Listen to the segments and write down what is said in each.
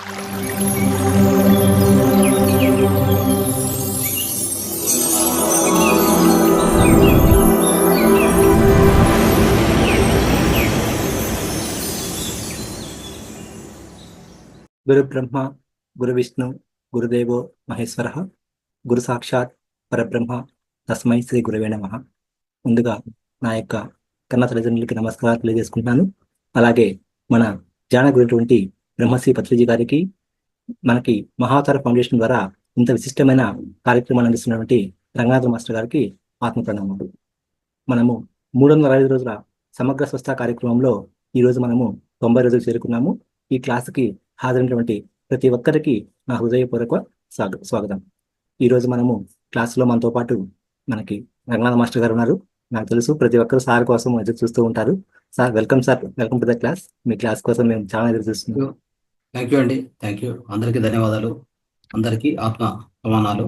గురు బ్రహ్మ గురు విష్ణు గురుదేవో మహేశ్వర గురు సాక్షాత్ పరబ్రహ్మ తస్మై శ్రీ గురువే నమః. ముందుగా నా యొక్క కన్న తల్లిదండ్రులకి నమస్కారాలు తెలియజేసుకుంటున్నాను. అలాగే మన జానగురుటువంటి బ్రహ్మశ్రీ పత్రిజీ గారికి, మనకి మహావతార ఫౌండేషన్ ద్వారా ఇంత విశిష్టమైన కార్యక్రమాలు అందిస్తున్నటువంటి రంగనాథ మాస్టర్ గారికి ఆత్మ ప్రణామాలు. మనము 365 రోజుల సమగ్ర స్వస్థ కార్యక్రమంలో ఈరోజు మనము 90 రోజులు చేరుకున్నాము. ఈ క్లాసుకి హాజరైనటువంటి ప్రతి ఒక్కరికి నా హృదయపూర్వక స్వాగతం. ఈరోజు మనము క్లాసులో మనతో పాటు మనకి రంగనాథ మాస్టర్ గారు ఉన్నారు. నాకు తెలుసు ప్రతి ఒక్కరు సార్ కోసం ఎదురు చూస్తూ ఉంటారు. Sir welcome sir, welcome to the class. మీ క్లాస్ కోసం మేము చాలా ఎదురు చూస్తున్నాం. థ్యాంక్ యూ అండి, థ్యాంక్ యూ. అందరికీ ధన్యవాదాలు, అందరికీ ఆత్మ ప్రమాణాలు.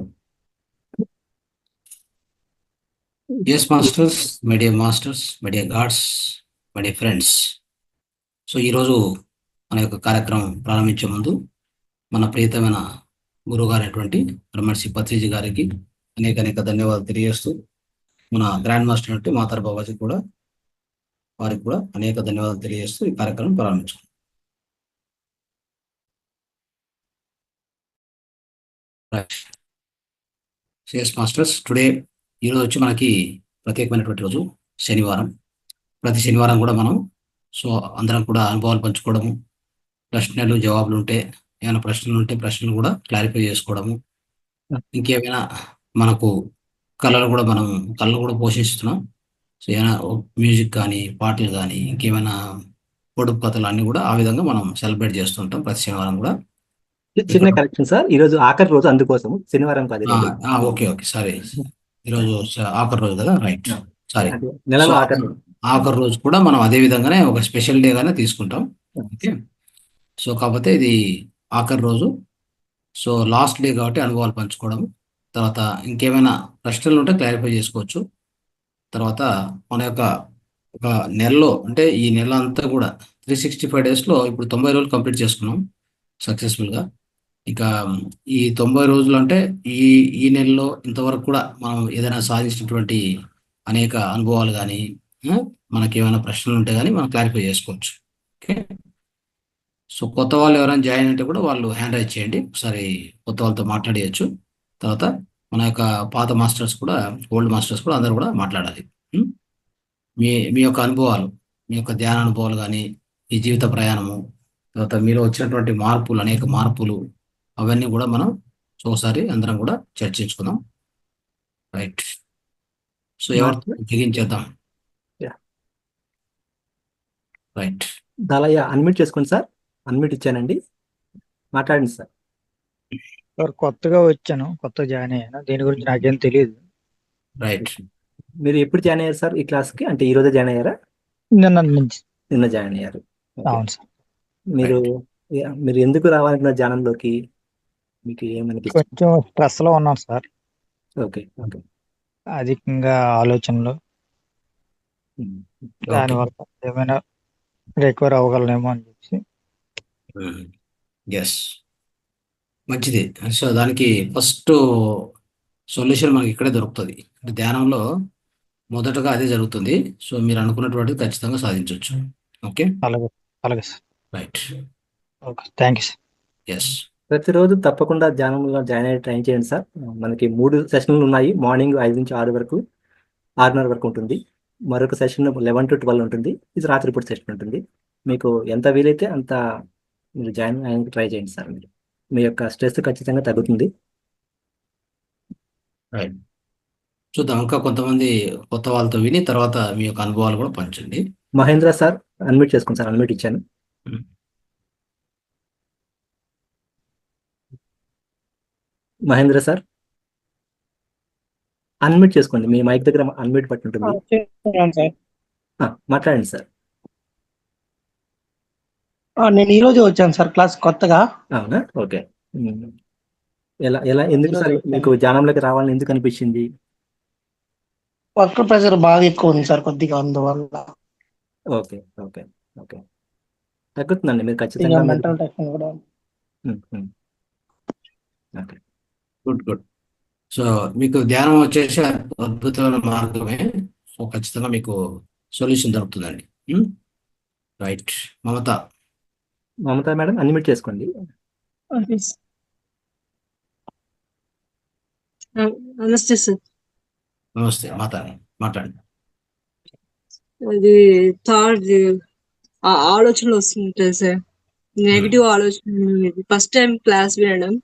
Yes masters, my dear masters, my dear gods, my dear friends. So ఈరోజు మన యొక్క కార్యక్రమం ప్రారంభించే ముందు మన ప్రియతమైన గురువు గారైనటువంటి బ్రహ్మర్షి పత్రిజీ గారికి అనేక ధన్యవాదాలు తెలియజేస్తూ, మన గ్రాండ్ మాస్టర్ అంటే మాతార్ బాబాజీ కూడా, వారికి కూడా అనేక ధన్యవాదాలు తెలియజేస్తూ ఈ కార్యక్రమం ప్రారంభించుకుంటాం. ఎస్ మాస్టర్స్, టుడే ఈరోజు వచ్చి మనకి ప్రత్యేకమైనటువంటి రోజు, శనివారం. ప్రతి శనివారం కూడా మనం అందరం కూడా అనుభవాలు పంచుకోవడము, ప్రశ్నలు జవాబులు ఉంటే, ఏమైనా ప్రశ్నలు ఉంటే ప్రశ్నలు కూడా క్లారిఫై చేసుకోవడము, ఇంకేమైనా మనకు కళలు కూడా పోషిస్తున్నాం. సో ఏమైనా మ్యూజిక్ కానీ, పాటలు కానీ, ఇంకేమైనా పొడుపు కథలు అన్ని కూడా ఆ విధంగా మనం సెలబ్రేట్ చేస్తుంటాం ప్రతి శనివారం కూడా. చిన్న కరెక్షన్ సార్, ఈ రోజు ఆఖరి రోజు, అందుకోసం శనివారం కాదు. ఓకే సారీ, ఈరోజు ఆఖరి రోజు కదా, రైట్, సారీ. నెలలో ఆఖరి రోజు కూడా మనం అదే విధంగానే ఒక స్పెషల్ డే గానే తీసుకుంటాం. ఓకే, సో కాకపోతే ఇది ఆఖరి రోజు, సో లాస్ట్ డే కాబట్టి అనుభవాలు పంచుకోవడం, తర్వాత ఇంకేమైనా ప్రశ్నలు ఉంటే క్లారిఫై చేసుకోవచ్చు. తర్వాత మన యొక్క ఒక నెలలో, అంటే ఈ నెల అంతా కూడా 365 డేస్లో ఇప్పుడు 90 రోజులు కంప్లీట్ చేసుకున్నాం సక్సెస్ఫుల్గా. ఇక ఈ 90 రోజులు అంటే ఈ నెలలో ఇంతవరకు కూడా మనం ఏదైనా సాధించినటువంటి అనేక అనుభవాలు కానీ, మనకి ఏమైనా ప్రశ్నలు ఉంటే కానీ మనం క్లారిఫై చేసుకోవచ్చు. ఓకే, సో కొత్త వాళ్ళు ఎవరైనా జాయిన్ అంటే కూడా వాళ్ళు హ్యాండ్ రైజ్ చేయండి, ఒకసారి కొత్త వాళ్ళతో మాట్లాడేయచ్చు. తర్వాత మన యొక్క పాత మాస్టర్స్ కూడా, ఓల్డ్ మాస్టర్స్ కూడా అందరూ కూడా మాట్లాడాలి. మీ యొక్క అనుభవాలు, మీ యొక్క ధ్యాన అనుభవాలు కానీ, ఈ జీవిత ప్రయాణము, తర్వాత మీలో వచ్చినటువంటి మార్పులు, అనేక మార్పులు, అవన్నీ కూడా మనం ఒకసారి అందరం కూడా చర్చించుకుందాం. రైట్, సో ఎవరితో బిగించేద్దాం. రైట్, దాలయ్య అన్మ్యూట్ చేసుకోండి సార్. అన్మ్యూట్ ఇచ్చానండి, మాట్లాడండి సార్. కొత్తగా వచ్చాను, కొత్తగా జాయిన్ అయ్యాను, దీని గురించి నాకేం తెలియదు. రైట్, మీరు ఎప్పుడు జాయిన్ అయ్యారు సార్ ఈ క్లాస్ కి? అంటే ఈ రోజే జాయిన్ అయ్యారా? నిన్న జాయిన్ అయ్యారు. అవును సార్. మీరు ఎందుకు రావాలనుకున్న ధ్యానంలోకి? మీకు ఏమని? కొంచెం స్ట్రెస్ లో ఉన్నాను సార్. ఓకే, అధికంగా ఆలోచనలు, దానివల్ల ఏమైనా రికవర్ అవ్వగలనేమో అని చెప్పి. ఎస్, మంచిది. సో దానికి ఫస్ట్ సొల్యూషన్ మనకి ఇక్కడే దొరుకుతుంది. ధ్యానంలో మొదటగా అదే జరుగుతుంది. సో మీరు అనుకున్నటువంటిది ఖచ్చితంగా సాధించవచ్చు. ఓకే, అలాగే sir. Right, okay, thank you sir. Yes, ప్రతిరోజు తప్పకుండా ధ్యానంలో జాయిన్ అయ్యే ట్రై చేయండి సార్. మనకి 3 సెషన్లు ఉన్నాయి. మార్నింగ్ 5 నుంచి 6 వరకు, 6:30 వరకు ఉంటుంది. మరొక సెషన్ 11 to 12 ఉంటుంది. ఇది రాత్రిపూట సెషన్ ఉంటుంది. మీకు ఎంత వీలైతే అంత మీరు జాయిన్ అయ్యేందుకు ట్రై చేయండి సార్. మీ యొక్క స్ట్రెస్ ఖచ్చితంగా తగ్గుతుంది. రైట్, చూద్దాం. ఇంకా కొంతమంది కొత్త వాళ్ళతో విని తర్వాత మీ యొక్క అనుభవాలు కూడా పంచండి. మహేంద్ర సార్ అన్మ్యూట్ చేసుకోండి సార్. అన్మ్యూట్ ఇచ్చాను. మహేంద్ర సార్ అన్మ్యూట్ చేసుకోండి. మీ మైక్ దగ్గర అన్మ్యూట్ బట్టి ఉంటుంది. మాట్లాడండి సార్. నేను ఈ రోజు వచ్చాను సార్ క్లాస్ కొత్తగా. అవునా? ఓకే. ఎలా ఎందుకు సార్ మీకు ధ్యానంలోకి రావాలని ఎందుకు అనిపించింది? వర్క్ ప్రెషర్ బాగా ఎక్కువ ఉంది సార్ కొద్దిగా, అందువల్ల. ఓకే, తగ్గుతుందండి. మీరు ఖచ్చితంగా మెంటల్ టెన్షన్ కూడా. ఓకే. Good good. సో మీకు ధ్యానం వచ్చేసి అద్భుతమైన మార్గమే. సో ఖచ్చితంగా మీకు సొల్యూషన్ దొరుకుతుందండి. రైట్. మమత. మమతా మేడం అన్మ్యూట్ చేసుకోండి. Okay sir. నమస్తే సార్. నమస్తే. మాట్లాడండి. అది థాట్ ఆలోచనలు వస్తుంటాయి సార్, నెగిటివ్ ఆలోచన. ఫస్ట్ టైం క్లాస్ వినడం,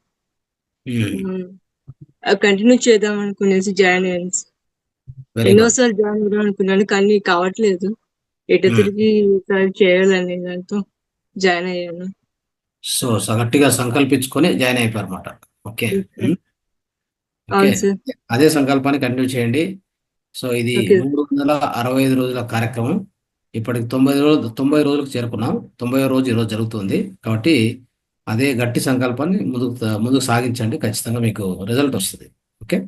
కంటిన్యూ చేద్దాం అనుకునేసి జాయిన్ అయ్యాను సార్. Very good. ఎన్నోసార్లు జాయిన్ అవుదాం అనుకున్నాను కానీ కావట్లేదు. ఎటు తిరిగి చేయాలనే దాంతో జాయిన్ అయ్యాను. సో గట్టిగా సంకల్పించుకొని జాయిన్ అయిపోయారు అన్నమాట. ఓకే. ఓకే. అవును సార్. అదే సంకల్పాన్ని కంటిన్యూ చేయండి. సో ఇది ఓకే. 365 రోజుల కార్యక్రమం. ఇప్పటికి 90 రోజులకు చేరుకున్నాం. 90వ రోజు ఈరోజు జరుగుతుంది. కాబట్టి అదే గట్టి సంకల్పాన్ని ముందుకు సాగించండి. ఖచ్చితంగా మీకు రిజల్ట్ వస్తుంది. ఓకే.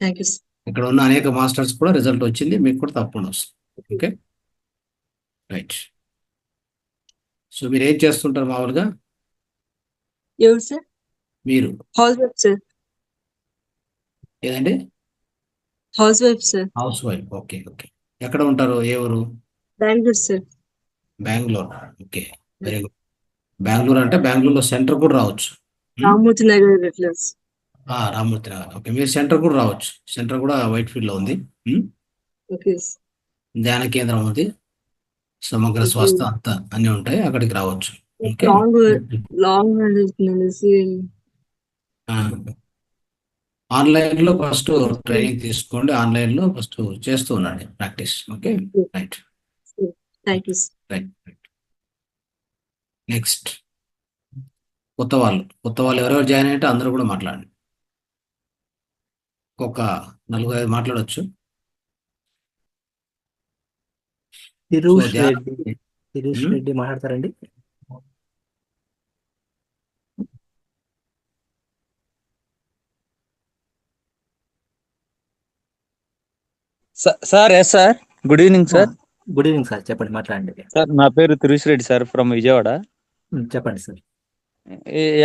Thank you sir. ఇక్కడ ఉన్న అనేక మాస్టర్స్ కూడా రిజల్ట్ వచ్చింది, మీకు కూడా తప్పకుండా వస్తుంది. ఓకే. రైట్. సో మీరు ఏం చేస్తుంటారు మామూలుగా? ఎవరు సార్? మీరు హౌస్ వైఫ్ సార్. ఏదండి? House wife sir. House wife. Okay. Okay. ఎక్కడ ఉంటారు? ఏ ఊరు? Bengaluru sir. Bengaluru. Okay. Very good. Bengaluru అంటే బెంగళూరులో సెంటర్ కూడా రావచ్చు. రామ్మూర్తి నగర్ అట్లా. రామ్మూర్తి నగర్. ఓకే. మీరు సెంటర్ కూడా రావచ్చు. సెంటర్ కూడా వైట్ ఫీల్డ్ లో ఉంది. ఓకే. ధ్యాన కేంద్రం ఉంది, సమగ్ర స్వస్థ అంతా అన్ని ఉంటాయి, అక్కడికి రావచ్చు. ఓకే. లాంగ్ అనేసి ఆన్లైన్ లో ఫస్ట్ ట్రైనింగ్ తీసుకోండి. ఆన్లైన్ లో ఫస్ట్ చేస్తూ ఉండండి practice. Okay. Right. Thank you. Right. Next కొత్త వాళ్ళు ఎవరెవరు జాయిన్ అయితే అందరూ కూడా మాట్లాడండి. ఒక 4-5 మాట్లాడొచ్చు. శిరీష్ రెడ్డి మాట్లాడతారండి. Sir. Yes sir. Good evening sir. Good evening sir, చెప్పండి, మాట్లాడండి. సార్ నా పేరు తిరుష్ రెడ్డి సార్, ఫ్రమ్ విజయవాడ. చెప్పండి సార్.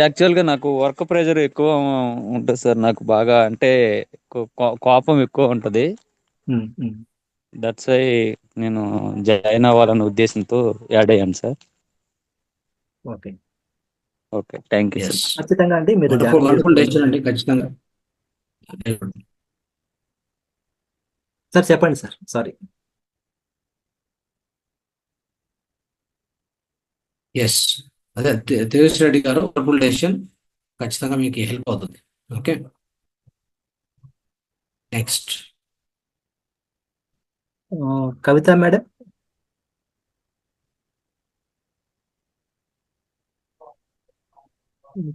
యాక్చువల్గా నాకు వర్క్ ప్రెషర్ ఎక్కువ ఉంటుంది సార్. నాకు బాగా అంటే కోపం ఎక్కువ ఉంటుంది. దట్స్ వై నేను జాయిన్ అవ్వాలనే ఉద్దేశంతో యాడ్ అయ్యాను sir. Okay. Okay. Thank you sir. ఖచ్చితంగా అండి మీరు అండి ఖచ్చితంగా. సార్ చెప్పండి సార్. సారీ. ఎస్, అదే తేజస్ రెడ్డి గారు వండర్ఫుల్ డెసిషన్. ఖచ్చితంగా మీకు హెల్ప్ అవుతుంది. ఓకే. నెక్స్ట్ కవిత మేడం.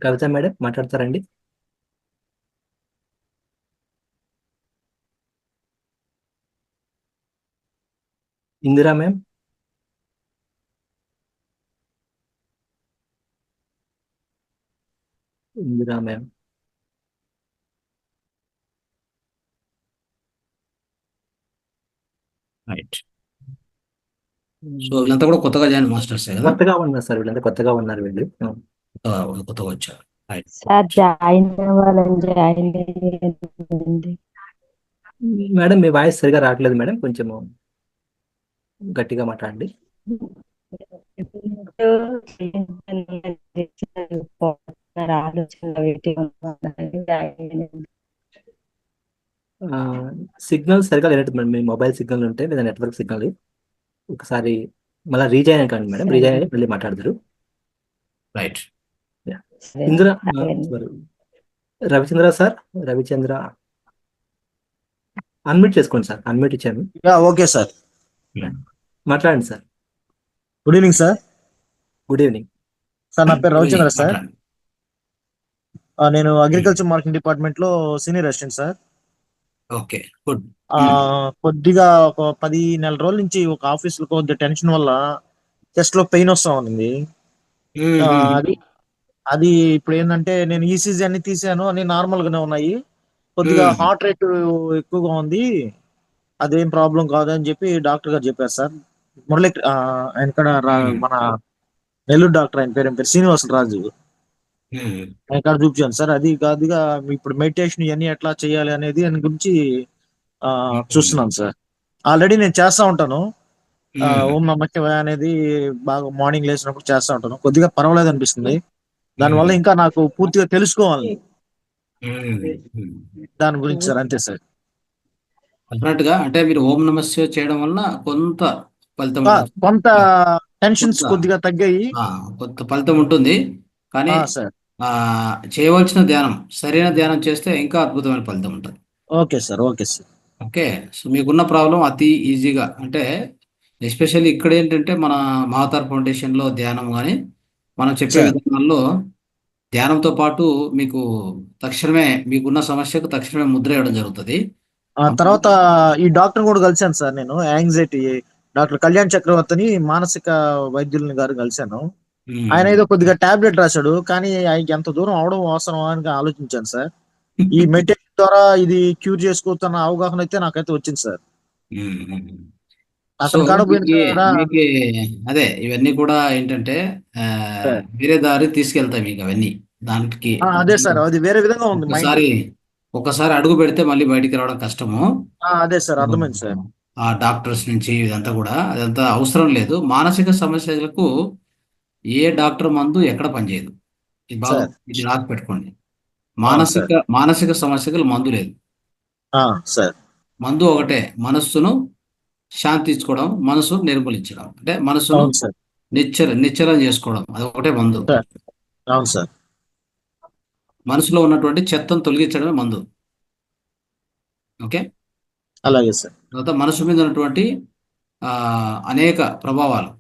కవిత మేడం మాట్లాడతారండి. ఇందిరా మ్యామ్. రైట్. సో వీళ్ళంతా కూడా కొత్తగా జాయిన్ మాస్టర్స్ కదా? కొత్తగా ఉన్నారు సార్, వీళ్ళంతా కొత్తగా ఉన్నారు. వీళ్ళు కొత్తగా వచ్చారు. రైట్. సార్ జాయిన్ అవ్వాలని జాయిన్ అయ్యింది. మేడం మీ వాయిస్ సరిగా రావట్లేదు మేడం, కొంచెం గట్టిగా మాట్లాడండి. సిగ్నల్ సరిగా లేనట్టు మేడం, మీ మొబైల్ సిగ్నల్ ఉంటే లేదా నెట్వర్క్ సిగ్నల్ ఒకసారి మళ్ళీ రీజాయిన్ కండి మేడం. రీజాయిన్ అయ్యి మళ్ళీ మాట్లాడతారు. Right. Indira Ravichandra sir. Ravichandra unmute చేసుకోండి సార్. అన్మ్యూట్ ఇచ్చాను. ఓకే సార్, మాట్లాడండి sir. Good evening sir. Good evening sir నా పేరు రవిచంద్ర సార్. నేను అగ్రికల్చర్ మార్కెటింగ్ డిపార్ట్మెంట్ లో senior assistant sir. Okay. Good. కొద్దిగా ఒక 10 నెలల రోజుల నుంచి ఒక ఆఫీస్ లో కొద్దిగా టెన్షన్ వల్ల చెస్ట్ లో పెయిన్ వస్తా ఉంది. అది ఇప్పుడు ఏంటంటే నేను ఈసీజీ అన్ని తీసాను, అన్ని నార్మల్ గానే ఉన్నాయి. కొద్దిగా హార్ట్ రేట్ ఎక్కువగా ఉంది, అదేం ప్రాబ్లం కాదని చెప్పి డాక్టర్ గారు చెప్పారు సార్. మురళి ఆయన ఇక్కడ మన నెల్లూరు డాక్టర్, ఆయన పేరు శ్రీనివాసరాజు. ఉమ్, ఇక్కడ చూపించాను సార్. అది కాదుగా ఇప్పుడు మెడిటేషన్ ఇవన్నీ ఎట్లా చేయాలి అనేది దాని గురించి చూస్తున్నాను సార్. ఆల్రెడీ నేను చేస్తా ఉంటాను. ఉమ్, ఓం నమః శివాయ అనేది బాగా మార్నింగ్ లేచినప్పుడు చేస్తా ఉంటాను. కొద్దిగా పర్వాలేదు అనిపిస్తుంది. దానివల్ల ఉమ్, ఇంకా నాకు పూర్తిగా తెలుసుకోవాలి ఉమ్, ఉమ్. దాని గురించి సార్. అంతే సార్. డెఫినెట్ గా అంటే మీరు ఓం నమః శివాయ చేయడం వలన కొంత ఫలితం కొంత టెన్షన్స్ కొంత కొద్దిగా తగ్గాయి. కొంత ఫలితం ఉంటుంది. కానీ సార్. ఆ చేయవలసిన ధ్యానం, సరైన ధ్యానం చేస్తే ఇంకా అద్భుతమైన ఫలితం ఉంటుంది. Okay sir. Okay sir. Okay. So మీకున్న ప్రాబ్లం అతి ఈజీగా అంటే ఎస్పెషల్లీ ఇక్కడ ఏంటంటే మన మహాతార్ ఫౌండేషన్లో ధ్యానం కానీ మనం చెప్పే సార్. విధానాల్లో ధ్యానంతో పాటు మీకు తక్షణమే మీకున్న సమస్యకు తక్షణమే ముద్ర వేయడం జరుగుతుంది. తర్వాత ఈ డాక్టర్ కూడా కలిశాను సార్. నేను యాంగ్జైటీ డాక్టర్ కళ్యాణ్ చక్రవర్తిని మానసిక వైద్యులని గారు కలిశాను. ఆయన ఏదో కొద్దిగా టాబ్లెట్ రాశాడు, కానీ ఆయనకి ఎంత దూరం అవడం అవసరం అని ఆలోచించాను సార్. ఈ మెడిటేషన్ ద్వారా ఇది క్యూర్ చేసుకోవచ్చన్న అవగాహన అయితే నాకైతే వచ్చింది సార్. సో అతను కాడపోయిన మీకు అదే ఇవన్నీ కూడా ఏంటంటే వేరే దారి తీసుకెళ్తాయి మీకు అవన్నీ. దానికి అదే సార్, అది వేరే విధంగా ఉంది. ఒకసారి అడుగు పెడితే మళ్ళీ బయటికి రావడం కష్టము. అదే సార్, అర్థమైంది సార్. ఆ డాక్టర్స్ నుంచి ఇదంతా కూడా అదంతా అవసరం లేదు. మానసిక సమస్యలకు ఏ డాక్టర్ మందు ఎక్కడ పనిచేయదు. ఇది బాగా ఇది రాసి పెట్టుకోండి. మానసిక సమస్యలకు మందు లేదు సార్. మందు ఒకటే, మనస్సును శాంతించుకోవడం, మనసు నిర్మూలించడం, అంటే మనసును నిశ్చలం చేసుకోవడం, అది ఒకటే మందు. అవును సార్. మనసులో ఉన్నటువంటి చెత్తను తొలగించడమే మందు. ఓకే, అలాగే సార్. తర్వాత మనసు మీద ఉన్నటువంటి అనేక ప్రభావాలు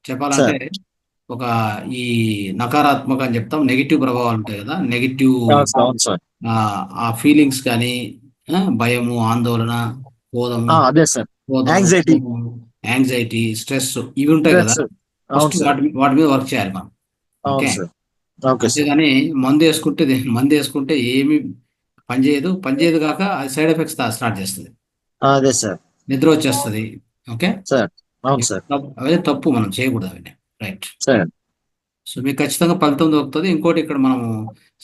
చెప్పాలంటే ఒక ఈ నకారాత్మక అని చెప్తాం, నెగిటివ్ ప్రభావాలు ఉంటాయి కదా, నెగిటివ్ ఆ ఫీలింగ్స్ కానీ భయము, ఆందోళన, కోపము, యాంగ్జైటీ, స్ట్రెస్ ఇవి ఉంటాయి కదా. ఫస్ట్ వాటి మీద వర్క్ చేయాలి మనం. ఓకే, అంతేగాని మందు వేసుకుంటే ఏమి పనిచేయదు కాక అది సైడ్ ఎఫెక్ట్స్ స్టార్ట్ చేస్తుంది. నిద్ర వచ్చేస్తుంది. ఓకే, అవన్నీ తప్పు, మనం చేయకూడదు అవన్నీ. రైట్. సో మీకు ఖచ్చితంగా ఫలితం దొరుకుతుంది. ఇంకోటి ఇక్కడ మనము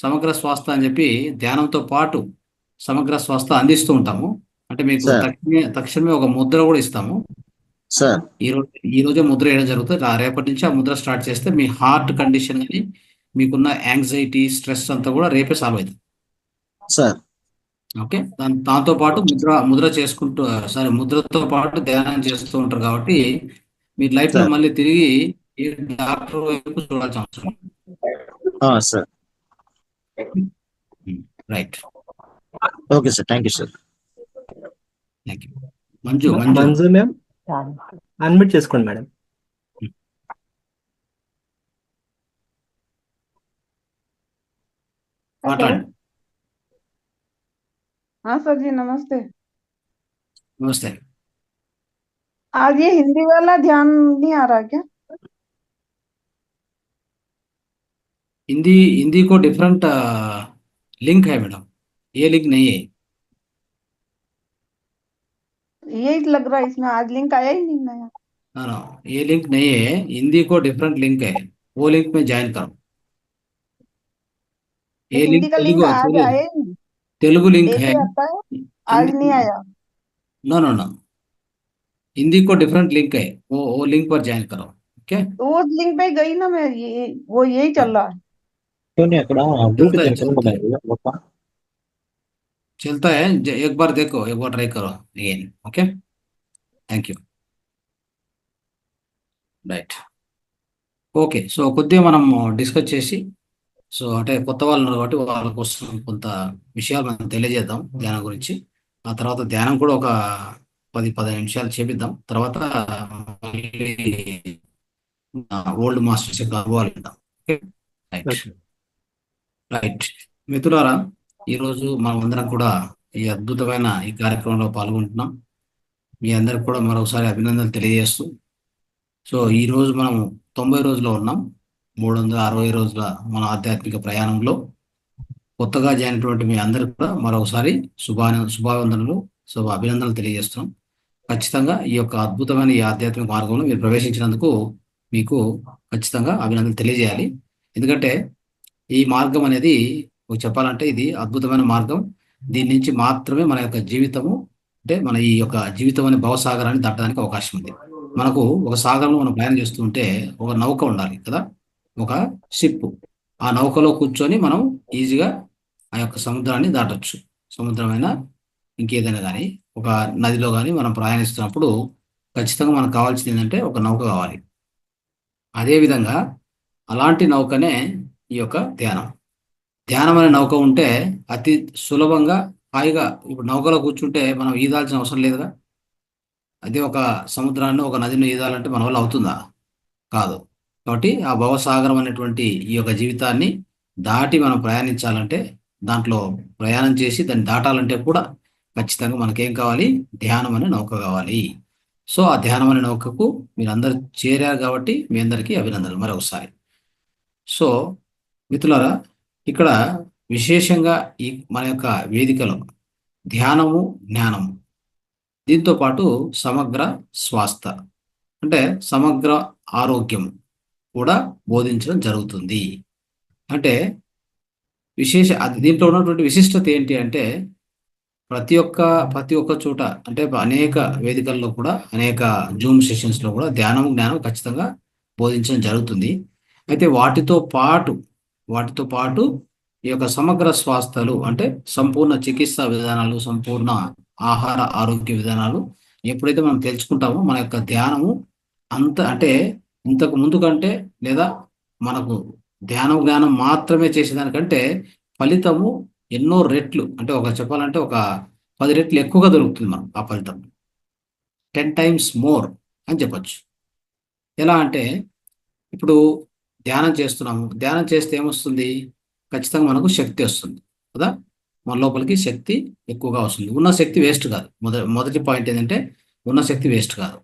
సమగ్ర స్వాస్థ అని చెప్పి ధ్యానంతో పాటు సమగ్ర స్వాస్థ అందిస్తూ ఉంటాము. అంటే మీకు తక్షణమే ఒక ముద్ర కూడా ఇస్తాము. ఈ రోజే ముద్ర వేయడం జరుగుతుంది. రేపటి నుంచి ఆ ముద్ర స్టార్ట్ చేస్తే మీ హార్ట్ కండిషన్ అని, మీకున్న యాంగ్జైటీ, స్ట్రెస్ అంతా కూడా రేపే సాల్వ్ అవుతుంది. ఓకే, దాంతో పాటు ముద్ర చేసుకుంటూ ముద్రతో పాటు ధ్యానం చేస్తూ ఉంటారు కాబట్టి మీరు లైఫ్ లో మళ్ళీ తిరిగి డాక్టర్ వైపు చూడాల్సిన అవసరం. Right. Okay sir, thank you sir. Thank you. Manju ma'am unmute చేసుకోండి మేడం. మాట్లాడండి. हाँ सर जी, नमस्ते। नमस्ते। आज ये हिंदी वाला ध्यान नहीं आ रहा क्या? हिंदी को डिफरेंट लिंक है मैडम, ये लिंक नहीं है। यही लग रहा है इसमें, आज लिंक आया ही नहीं नया। ना, ये लिंक नहीं है। हिंदी को डिफरेंट लिंक है, वो लिंक में ज्वाइन करो। ये लिंक का लिंक आज आया ही नहीं। तेलुगु लिंक है, आज नहीं आया। नो, हिंदी को डिफरेंट लिंक है, वो लिंक पर ज्वाइन करो। ओके, तो वो लिंक पे गई ना मैं, वो यही चल रहा है। चलता है, एक बार देखो, एक बार ट्राई करो again. Okay, thank you. Right. Okay, so కొద్దిగా మనం డిస్కస్ చేసి, సో అంటే కొత్త వాళ్ళు ఉన్నారు కాబట్టి వాళ్ళ కోసం కొంత విషయాలు మనం తెలియజేద్దాం ధ్యానం గురించి. ఆ తర్వాత ధ్యానం కూడా ఒక 10-15 నిమిషాలు చేపిద్దాం. తర్వాత ఓల్డ్ మాస్టర్స్ యొక్క అనుభవాలు ఇద్దాం. రైట్ మిత్రులారా, ఈరోజు మనం అందరం కూడా ఈ అద్భుతమైన ఈ కార్యక్రమంలో పాల్గొంటున్నాం. మీ అందరికి కూడా మరొకసారి అభినందనలు తెలియజేస్తూ, సో ఈ రోజు మనం 90 రోజుల్లో ఉన్నాం. 360 రోజుల మన ఆధ్యాత్మిక ప్రయాణంలో కొత్తగా జాయిన్ అయినటువంటి మీ అందరికి కూడా మరొకసారి శుభావందనలు, అభినందనలు తెలియజేస్తున్నాం. ఖచ్చితంగా ఈ యొక్క అద్భుతమైన ఈ ఆధ్యాత్మిక మార్గంలో మీరు ప్రవేశించినందుకు మీకు ఖచ్చితంగా అభినందనలు తెలియజేయాలి. ఎందుకంటే ఈ మార్గం అనేది చెప్పాలంటే ఇది అద్భుతమైన మార్గం. దీని నుంచి మాత్రమే మన యొక్క జీవితము, అంటే మన ఈ యొక్క జీవితం అనే భవసాగరాన్ని దాటడానికి అవకాశం ఉంది. మనకు ఒక సాగరంలో మనం ప్రయాణం చేస్తుంటే ఒక నౌక ఉండాలి కదా, ఒక షిప్. ఆ నౌకలో కూర్చొని మనం ఈజీగా ఆ యొక్క సముద్రాన్ని దాటొచ్చు. సముద్రమైనా ఇంకేదైనా కానీ, ఒక నదిలో కానీ మనం ప్రయాణిస్తున్నప్పుడు ఖచ్చితంగా మనకు కావాల్సింది ఏంటంటే ఒక నౌక కావాలి. అదేవిధంగా అలాంటి నౌకనే ఈ యొక్క ధ్యానం. ధ్యానం అనే నౌక ఉంటే అతి సులభంగా హాయిగా, ఇప్పుడు నౌకలో కూర్చుంటే మనం ఈదాల్సిన అవసరం లేదుగా. అదే ఒక సముద్రాన్ని, ఒక నదిని ఈదాలంటే మన వల్ల అవుతుందా? కాదు. కాబట్టి ఆ భవసాగరం అనేటువంటి ఈ యొక్క జీవితాన్ని దాటి మనం ప్రయాణించాలంటే, దాంట్లో ప్రయాణం చేసి దాన్ని దాటాలంటే కూడా ఖచ్చితంగా మనకేం కావాలి? ధ్యానం అనే నౌక కావాలి. సో ఆ ధ్యానం అనే నౌకకు మీరందరూ చేరారు కాబట్టి మీ అందరికీ అభినందనలు మరొకసారి. సో మిత్రులారా, ఇక్కడ విశేషంగా ఈ మన యొక్క వేదికలో ధ్యానము, జ్ఞానము, దీంతో పాటు సమగ్ర స్వాస్థ అంటే సమగ్ర ఆరోగ్యం కూడా బోధించడం జరుగుతుంది. అంటే దీంట్లో ఉన్నటువంటి విశిష్టత ఏంటి అంటే, ప్రతి ఒక్క చోట, అంటే అనేక వేదికల్లో కూడా, అనేక జూమ్ సెషన్స్లో కూడా ధ్యానం, జ్ఞానం ఖచ్చితంగా బోధించడం జరుగుతుంది. అయితే వాటితో పాటు ఈ యొక్క సమగ్ర స్వాస్థలు అంటే సంపూర్ణ చికిత్సా విధానాలు, సంపూర్ణ ఆహార ఆరోగ్య విధానాలు ఎప్పుడైతే మనం తెలుసుకుంటామో మన యొక్క ధ్యానము అంటే ఇంతకు ముందు కంటే, లేదా మనకు ధ్యానం జ్ఞానం మాత్రమే చేసేదానికంటే ఫలితము ఎన్నో రెట్లు, అంటే చెప్పాలంటే ఒక 10 రెట్లు ఎక్కువగా దొరుకుతుంది మనకు ఆ ఫలితం. 10 times more అని చెప్పచ్చు. ఎలా అంటే, ఇప్పుడు ధ్యానం చేస్తున్నాము, ధ్యానం చేస్తే ఏమొస్తుంది? ఖచ్చితంగా మనకు శక్తి వస్తుంది కదా, మన లోపలికి శక్తి ఎక్కువగా వస్తుంది. ఉన్న శక్తి వేస్ట్ కాదు. మొదటి పాయింట్ ఏంటంటే, ఉన్న శక్తి వేస్ట్ కాదు.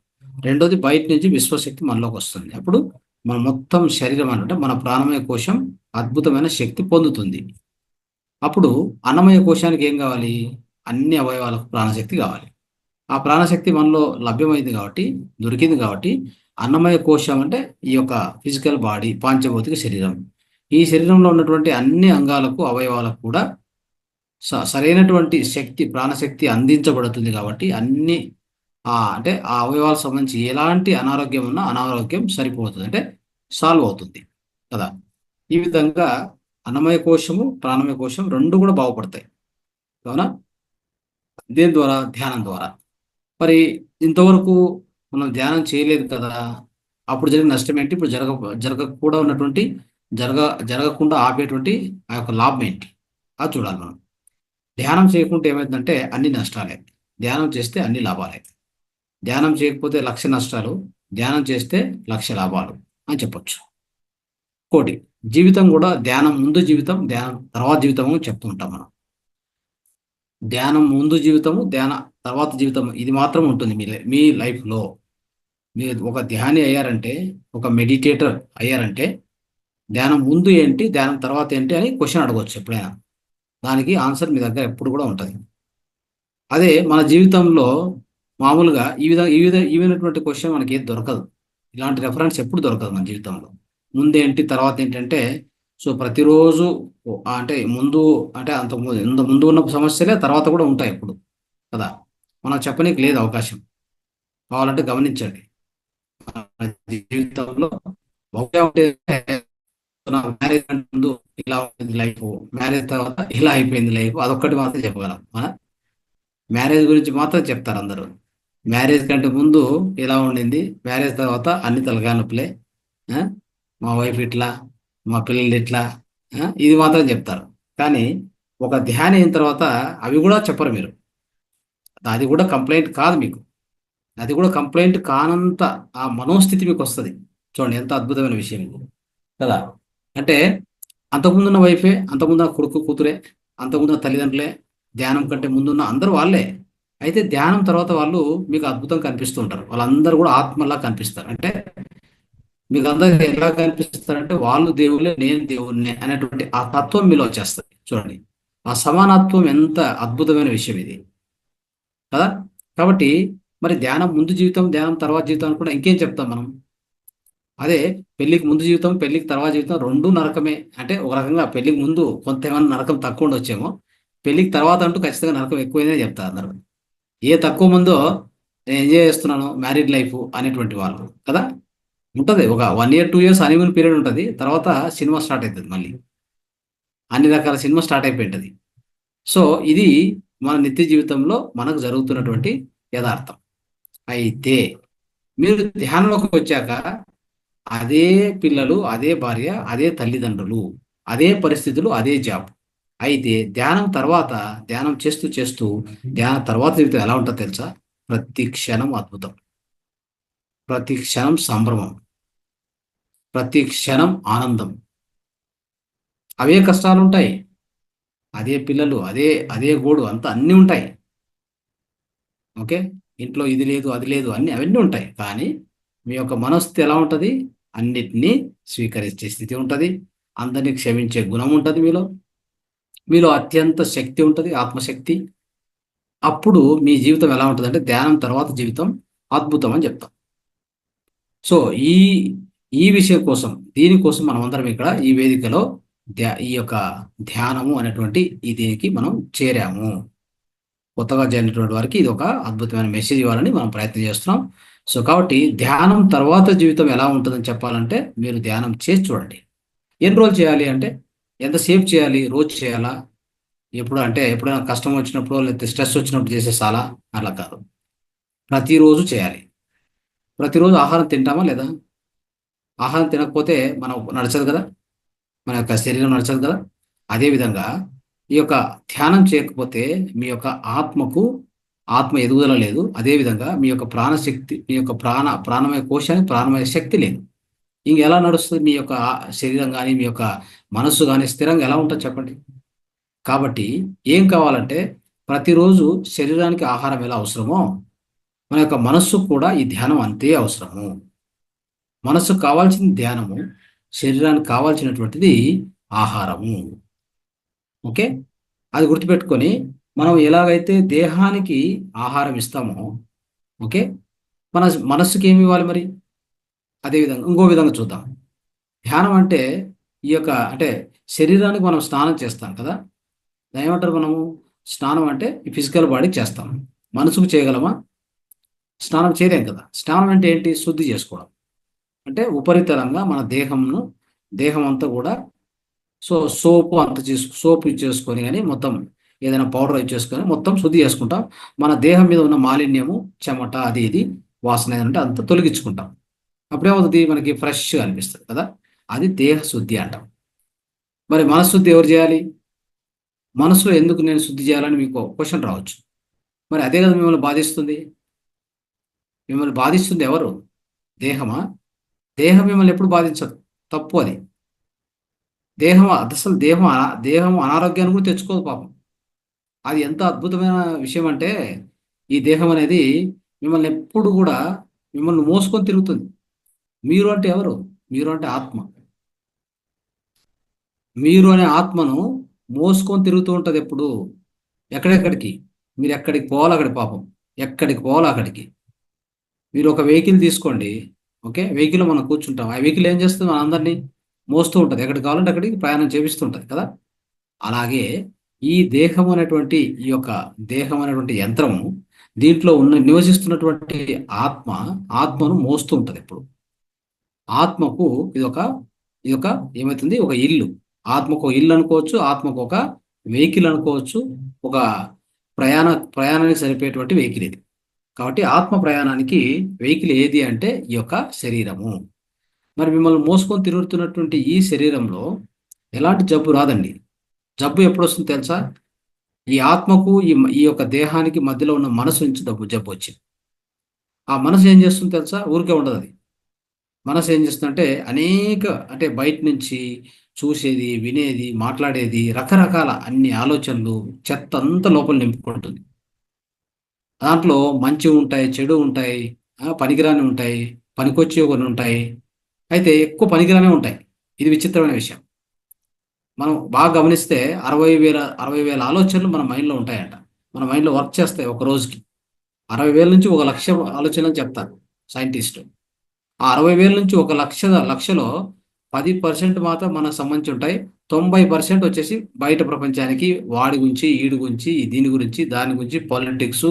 రెండోది, బయట నుంచి విశ్వశక్తి మనలోకి వస్తుంది. అప్పుడు మన మొత్తం శరీరం అంటే మన ప్రాణమయ కోశం అద్భుతమైన శక్తి పొందుతుంది. అప్పుడు అన్నమయ కోశానికి ఏం కావాలి? అన్ని అవయవాలకు ప్రాణశక్తి కావాలి. ఆ ప్రాణశక్తి మనలో లభ్యమైంది కాబట్టి, దొరికింది కాబట్టి, అన్నమయ కోశం అంటే ఈ యొక్క ఫిజికల్ బాడీ, పాంచభౌతిక శరీరం. ఈ శరీరంలో ఉన్నటువంటి అన్ని అంగాలకు, అవయవాలకు కూడా సరైనటువంటి శక్తి, ప్రాణశక్తి అందించబడుతుంది. కాబట్టి అన్ని అంటే ఆ అవయవాలకు సంబంధించి ఎలాంటి అనారోగ్యం ఉన్నా అనారోగ్యం సరిపోతుంది, అంటే సాల్వ్ అవుతుంది కదా. ఈ విధంగా అన్నమయ కోశము, ప్రాణమయ కోశం రెండు కూడా బాగుపడతాయి. అవునా? దేని ద్వారా? ధ్యానం ద్వారా. మరి ఇంతవరకు మనం ధ్యానం చేయలేదు కదా, అప్పుడు జరిగిన నష్టం ఏంటి? ఇప్పుడు జరగకుండా ఉన్నటువంటి, జరగకుండా ఆపేటువంటి ఆ యొక్క లాభం ఏంటి? అది చూడాలి మనం. ధ్యానం చేయకుంటే ఏమైందంటే అన్ని నష్టాలే, ధ్యానం చేస్తే అన్ని లాభాలే. ధ్యానం చేయకపోతే 1,00,000 నష్టాలు, ధ్యానం చేస్తే 1,00,000 లాభాలు అని చెప్పొచ్చు. ఇంకోటి, జీవితం కూడా ధ్యానం ముందు జీవితం, ధ్యానం తర్వాత జీవితం అని చెప్తూ ఉంటాం మనం. ధ్యానం ముందు జీవితము, ధ్యాన తర్వాత జీవితం, ఇది మాత్రం ఉంటుంది మీ లైఫ్లో. మీరు ఒక ధ్యాని అయ్యారంటే, ఒక మెడిటేటర్ అయ్యారంటే, ధ్యానం ముందు ఏంటి, ధ్యానం తర్వాత ఏంటి అని క్వశ్చన్ అడగవచ్చు ఎప్పుడైనా. దానికి ఆన్సర్ మీ దగ్గర ఎప్పుడు కూడా ఉంటుంది. అదే మన జీవితంలో మామూలుగా ఈవిధమైనటువంటి క్వశ్చన్ మనకి ఏది దొరకదు. ఇలాంటి రెఫరెన్స్ ఎప్పుడు దొరకదు మన జీవితంలో. ముందేంటి తర్వాత ఏంటంటే, సో ప్రతిరోజు అంటే అంత ముందు ఉన్న సమస్యలే తర్వాత కూడా ఉంటాయి ఎప్పుడు కదా. మనం చెప్పనీకి లేదు అవకాశం. కావాలంటే గమనించండి, జీవితంలో మ్యారేజ్ ముందు ఇలా ఉంటుంది లైఫ్, మ్యారేజ్ తర్వాత ఇలా అయిపోయింది లైఫ్, అదొక్కటి మాత్రం చెప్పగలం. మ్యారేజ్ గురించి మాత్రం చెప్తారు అందరూ. మ్యారేజ్ కంటే ముందు ఎలా ఉండింది, మ్యారేజ్ తర్వాత అన్ని తలకాయ నొప్పులే, మా వైఫ్ ఇట్లా, మా పిల్లలు ఇట్లా, ఇది మాత్రం చెప్తారు. కానీ ఒక ధ్యానం అయిన తర్వాత అవి కూడా చెప్పరు మీరు. అది కూడా కంప్లైంట్ కాదు మీకు, అది కూడా కంప్లైంట్ కానంత ఆ మనోస్థితి మీకు వస్తుంది. చూడండి ఎంత అద్భుతమైన విషయం ఇది కదా. అంటే అంతకుముందున్న వైఫే, అంతకుముందున్న కొడుకు కూతురే, అంతకుముందున్న తల్లిదండ్రులే, ధ్యానం కంటే ముందున్న అందరూ వాళ్ళే. అయితే ధ్యానం తర్వాత వాళ్ళు మీకు అద్భుతం కనిపిస్తూ ఉంటారు. వాళ్ళందరూ కూడా ఆత్మలా కనిపిస్తారు. అంటే మీకు అందరికి ఎలా కనిపిస్తారంటే, వాళ్ళు దేవుళ్ళే, నేను దేవుణ్ణి అనేటువంటి ఆ తత్వం మీలో వచ్చేస్తుంది. చూడండి ఆ సమానత్వం ఎంత అద్భుతమైన విషయం ఇది కదా. కాబట్టి మరి ధ్యానం ముందు జీవితం, ధ్యానం తర్వాత జీవితం కూడా ఇంకేం చెప్తాం మనం? అదే పెళ్లికి ముందు జీవితం, పెళ్లికి తర్వాత జీవితం రెండు నరకమే. అంటే ఒక రకంగా పెళ్లికి ముందు కొంత ఏమైనా నరకం తక్కువ ఉండొచ్చేమో, పెళ్లికి తర్వాత అంటూ ఖచ్చితంగా నరకం ఎక్కువైందని చెప్తారు అందరూ. ఏ తక్కువ ముందో నేను ఎంజాయ్ చేస్తున్నాను మ్యారీడ్ లైఫ్ అనేటువంటి వాళ్ళు కదా. ఉంటుంది ఒక 1 year 2 years హనీమూన్ పీరియడ్ ఉంటుంది. తర్వాత సినిమా స్టార్ట్ అవుతుంది, మళ్ళీ అన్ని రకాల సినిమా స్టార్ట్ అయిపోయింటుంది. సో ఇది మన నిత్య జీవితంలో మనకు జరుగుతున్నటువంటి యథార్థం. అయితే మీరు ధ్యానంలోకి వచ్చాక అదే పిల్లలు, అదే భార్య, అదే తల్లిదండ్రులు, అదే పరిస్థితులు, అదే జాబ్. అయితే ధ్యానం చేస్తూ చేస్తూ ధ్యానం తర్వాత జీవితం ఎలా ఉంటుందో తెలుసా? ప్రతి క్షణం అద్భుతం, ప్రతి క్షణం సంభ్రమం, ప్రతి క్షణం ఆనందం. అవే కష్టాలు ఉంటాయి, అదే పిల్లలు, అదే అదే గోడు, అంతా అన్నీ ఉంటాయి. ఓకే, ఇంట్లో ఇది లేదు అది లేదు అవన్నీ ఉంటాయి. కానీ మీ యొక్క మనస్థితి ఎలా ఉంటుంది? అన్నిటినీ స్వీకరించే స్థితి ఉంటుంది, అందరినీ క్షమించే గుణం ఉంటుంది మీలో అత్యంత శక్తి ఉంటుంది, ఆత్మశక్తి. అప్పుడు మీ జీవితం ఎలా ఉంటుంది అంటే ధ్యానం తర్వాత జీవితం అద్భుతం అని చెప్తాం. సో ఈ ఈ విషయం కోసం, దీనికోసం మనం అందరం ఇక్కడ ఈ వేదికలో ఈ యొక్క ధ్యానము అనేటువంటి ఈ దీనికి మనం చేరాము. కొత్తగా చేరినటువంటి వారికి ఇది ఒక అద్భుతమైన మెసేజ్ ఇవ్వాలని మనం ప్రయత్నం చేస్తున్నాం. సో కాబట్టి ధ్యానం తర్వాత జీవితం ఎలా ఉంటుందని చెప్పాలంటే మీరు ధ్యానం చేసి చూడండి. ఎన్ని రోజులు చేయాలి అంటే, ఎంతసేపు చేయాలి? రోజు చేయాలా? ఎప్పుడైనా కష్టం వచ్చినప్పుడు లేకపోతే స్ట్రెస్ వచ్చినప్పుడు చేసేసాలా? అలా కాదు, ప్రతిరోజు చేయాలి. ప్రతిరోజు ఆహారం తింటామా లేదా? ఆహారం తినకపోతే మనం నడచదు కదా, మన యొక్క శరీరం నడచదు కదా. అదేవిధంగా ఈ యొక్క ధ్యానం చేయకపోతే మీ యొక్క ఆత్మ ఎదుగుదల లేదు. అదేవిధంగా మీ యొక్క ప్రాణశక్తి, మీ యొక్క ప్రాణమయ కోశానికి ప్రాణమయ శక్తి లేదు. ఇంకెలా నడుస్తుంది మీ యొక్క శరీరం కానీ మీ యొక్క మనస్సు కానీ స్థిరంగా ఎలా ఉంటుంది చెప్పండి? కాబట్టి ఏం కావాలంటే ప్రతిరోజు శరీరానికి ఆహారం ఎలా అవసరమో మన యొక్క మనస్సుకు కూడా ఈ ధ్యానం అంతే అవసరము. మనస్సుకు కావాల్సిన ధ్యానము, శరీరానికి కావాల్సినటువంటిది ఆహారము. ఓకే, అది గుర్తుపెట్టుకొని మనం ఎలాగైతే దేహానికి ఆహారం ఇస్తామో, ఓకే, మన మనస్సుకి ఏమి ఇవ్వాలి మరి? అదేవిధంగా ఇంకో విధంగా చూద్దాం. ధ్యానం అంటే అంటే శరీరానికి మనం స్నానం చేస్తాం కదా, దాని ఏమంటారు? మనము స్నానం అంటే ఈ ఫిజికల్ బాడీకి చేస్తాం, మనసుకు చేయగలమా? స్నానం చేయలేం కదా. స్నానం అంటే ఏంటి? శుద్ధి చేసుకోవడం. అంటే ఉపరితలంగా మన దేహం అంతా కూడా సోపు యూజ్ చేసుకొని కానీ మొత్తం ఏదైనా పౌడర్ యూజ్ చేసుకొని మొత్తం శుద్ధి చేసుకుంటాం. మన దేహం మీద ఉన్న మాలిన్యము, చెమట, అది ఇది వాసన ఏదంటే అంతా తొలగించుకుంటాం. అప్పుడేమవుతుంది? మనకి ఫ్రెష్గా అనిపిస్తుంది కదా. అది దేహ శుద్ధి అంటాం. మరి మనశుద్ధి ఎవరు చేయాలి? మనసులో ఎందుకు నేను శుద్ధి చేయాలని మీకు క్వశ్చన్ రావచ్చు. మరి అదే కదా మిమ్మల్ని బాధిస్తుంది. మిమ్మల్ని బాధిస్తుంది ఎవరు? దేహమా? దేహం మిమ్మల్ని ఎప్పుడు బాధించదు, తప్పు అది. అసలు దేహం అనారోగ్యాన్ని కూడా తెచ్చుకోదు పాపం. అది ఎంత అద్భుతమైన విషయం అంటే ఈ దేహం అనేది మిమ్మల్ని ఎప్పుడు కూడా మిమ్మల్ని మోసుకొని తిరుగుతుంది. మీరు అంటే ఎవరు? మీరు అంటే ఆత్మ. మీరు అనే ఆత్మను మోసుకొని తిరుగుతూ ఉంటుంది ఎప్పుడు. ఎక్కడెక్కడికి? మీరు ఎక్కడికి పోవాలి అక్కడికి, పాపం ఎక్కడికి పోవాలి అక్కడికి. మీరు ఒక వెహికల్ తీసుకోండి, ఓకే, వెహికల్లో మనం కూర్చుంటాం. ఆ వెహికల్ ఏం చేస్తుంది? మన అందరినీ మోస్తూ ఉంటుంది, ఎక్కడికి కావాలంటే అక్కడికి ప్రయాణం చేపిస్తుంటుంది కదా. అలాగే ఈ దేహం అనేటువంటి యంత్రము, దీంట్లో నివసిస్తున్నటువంటి ఆత్మను మోస్తూ ఉంటుంది ఎప్పుడు. ఆత్మకు ఇదొక ఏమవుతుంది? ఒక ఇల్లు. ఆత్మకు ఒక ఇల్లు అనుకోవచ్చు, ఆత్మకు ఒక వెహికల్ అనుకోవచ్చు, ఒక ప్రయాణానికి సరిపోయేటువంటి వెహికల్ ఇది. కాబట్టి ఆత్మ ప్రయాణానికి వెహికల్ ఏది అంటే ఈ యొక్క శరీరము. మరి మిమ్మల్ని మోసుకొని తిరుగుతున్నటువంటి ఈ శరీరంలో ఎలాంటి జబ్బు రాదండి. జబ్బు ఎప్పుడు వస్తుంది తెలుసా? ఈ ఆత్మకు ఈ యొక్క దేహానికి మధ్యలో ఉన్న మనసు నుంచి జబ్బు వచ్చింది. ఆ మనసు ఏం చేస్తుంది తెలుసా? ఊరికే ఉండదు అది. మనసు ఏం చేస్తుందంటే అంటే బయట నుంచి చూసేది, వినేది, మాట్లాడేది, రకరకాల అన్ని ఆలోచనలు, చెత్త అంతా లోపల నింపుకుంటుంది. దాంట్లో మంచి ఉంటాయి, చెడు ఉంటాయి, పనికిరాని ఉంటాయి, పనికొచ్చే కొన్ని ఉంటాయి. అయితే ఎక్కువ పనికిరానే ఉంటాయి. ఇది విచిత్రమైన విషయం. మనం బాగా గమనిస్తే 60,000 ఆలోచనలు మన మైండ్లో ఉంటాయంట. మన మైండ్లో వర్క్ చేస్తాయి ఒక రోజుకి 60,000 నుంచి 1,00,000 ఆలోచనలు చెప్తారు సైంటిస్టు. ఆ 60,000 నుంచి 1,00,000లో 10% మాత్రం మనకు సంబంధించి ఉంటాయి. 90% వచ్చేసి బయట ప్రపంచానికి వాడి గురించి, ఈడి గురించి, దీని గురించి, దాని గురించి, పాలిటిక్స్,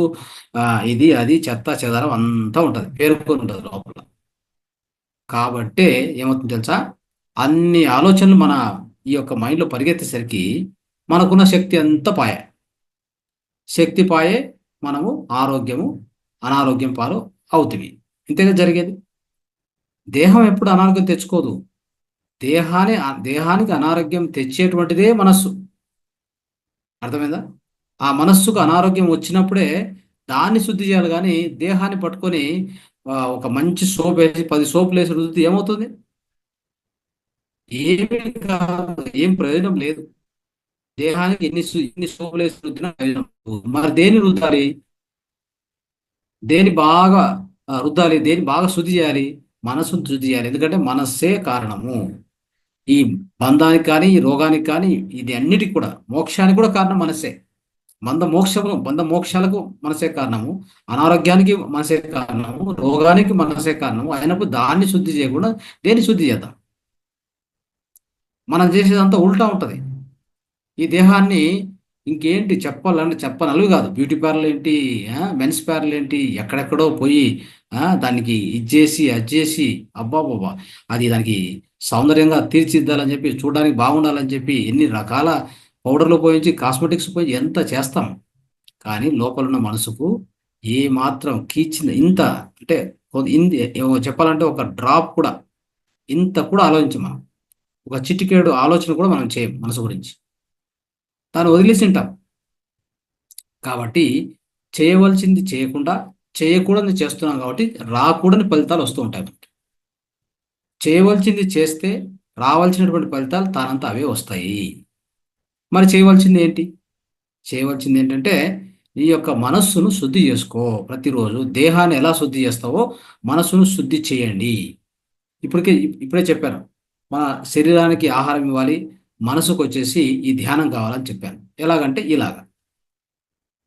ఇది అది చెత్త చెదారం అంతా ఉంటుంది, పేరుకొని ఉంటుంది లోపల. కాబట్టే ఏమవుతుంది తెలుసా, అన్ని ఆలోచనలు మన ఈ యొక్క మైండ్లో పరిగెత్తేసరికి మనకున్న శక్తి అంతా పాయే. శక్తి పాయే, మనము ఆరోగ్యము అనారోగ్యం పాలు అవుతుంది. ఇంతేగా జరిగేది. దేహం ఎప్పుడు అనారోగ్యం తెచ్చుకోదు. దేహానికి అనారోగ్యం తెచ్చేటువంటిదే మనస్సు. అర్థమైందా? ఆ మనస్సుకు అనారోగ్యం వచ్చినప్పుడే దాన్ని శుద్ధి చేయాలి. కానీ దేహాన్ని పట్టుకొని ఒక మంచి సోప్ వేసి 10 సోపులు వేసి రుద్దితే ఏమవుతుంది? ఏమీ కాదు, ఏం ప్రయోజనం లేదు. దేహానికి ఎన్ని సోపులు వేసి రుద్దినా ప్రయోజనం లేదు. మరి దేన్ని రుద్దాలి? దేన్ని బాగా రుద్దాలి? దేన్ని బాగా శుద్ధి చేయాలి? మనస్సును శుద్ధి చేయాలి. ఎందుకంటే మనస్సే కారణము. ఈ బంధానికి కానీ, ఈ రోగానికి కానీ, ఇది అన్నిటికి కూడా, మోక్షానికి కూడా కారణం మనసే. బంధ మోక్షాలకు మనసే కారణము, అనారోగ్యానికి మనసే కారణము, రోగానికి మనసే కారణము అయినప్పుడు దాన్ని శుద్ధి చేయకుండా దేన్ని శుద్ధి చేద్దాం? మనం చేసేదంతా ఉల్టా ఉంటుంది. ఈ దేహాన్ని ఇంకేంటి చెప్పాలంటే చెప్పనలుగు కాదు. బ్యూటీ పార్లర్ ఏంటి, మెన్స్ పార్లర్ ఏంటి, ఎక్కడెక్కడో పోయి దానికి ఇచ్చేసి అచ్చేసి అబ్బాబాబా అది దానికి సౌందర్యంగా తీర్చిద్దాలని చెప్పి, చూడడానికి బాగుండాలని చెప్పి ఎన్ని రకాల పౌడర్లు పోయించి, కాస్మెటిక్స్ పోయి ఎంత చేస్తాం. కానీ లోపలున్న మనసుకు ఏ మాత్రం కీచింది ఇంత అంటే చెప్పాలంటే ఒక డ్రాప్ కూడా, ఇంత కూడా ఆలోచించం మనం. ఒక చిటికేడు ఆలోచన కూడా మనం చేయం మనసు గురించి. దాన్ని వదిలేసి ఉంటాం. కాబట్టి చేయవలసింది చేయకుండా చేయకూడని చేస్తున్నాం. కాబట్టి రాకూడని ఫలితాలు వస్తూ ఉంటాయి మనకి. చేయవలసింది చేస్తే రావాల్సినటువంటి ఫలితాలు తానంతా అవే వస్తాయి. మరి చేయవలసింది ఏంటి? చేయవలసింది ఏంటంటే ఈ యొక్క మనస్సును శుద్ధి చేసుకో. ప్రతిరోజు దేహాన్ని ఎలా శుద్ధి చేస్తావో మనస్సును శుద్ధి చేయండి. ఇప్పుడే చెప్పాను, మన శరీరానికి ఆహారం ఇవ్వాలి, మనసుకు వచ్చేసి ఈ ధ్యానం కావాలని చెప్పాను. ఎలాగంటే ఇలాగా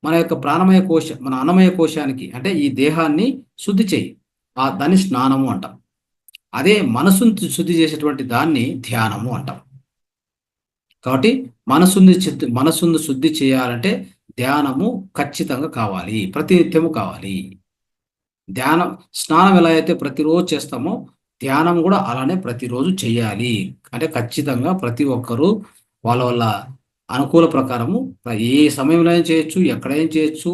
మన యొక్క ప్రాణమయ మన అన్నమయ కోశానికి అంటే ఈ దేహాన్ని శుద్ధి చేయి. దాన్ని స్నానము అంటాం. అదే మనసును శుద్ధి చేసేటువంటి దాన్ని ధ్యానము అంటాం. కాబట్టి మనసును శుద్ధి చేయాలంటే ధ్యానము ఖచ్చితంగా కావాలి, ప్రతినిత్యము కావాలి. స్నానం ఎలా అయితే ప్రతిరోజు చేస్తామో ధ్యానం కూడా అలానే ప్రతిరోజు చేయాలి. అంటే ఖచ్చితంగా ప్రతి ఒక్కరూ వాళ్ళ అనుకూల ప్రకారము ఏ సమయంలో అయినా చేయొచ్చు, ఎక్కడైనా చేయొచ్చు,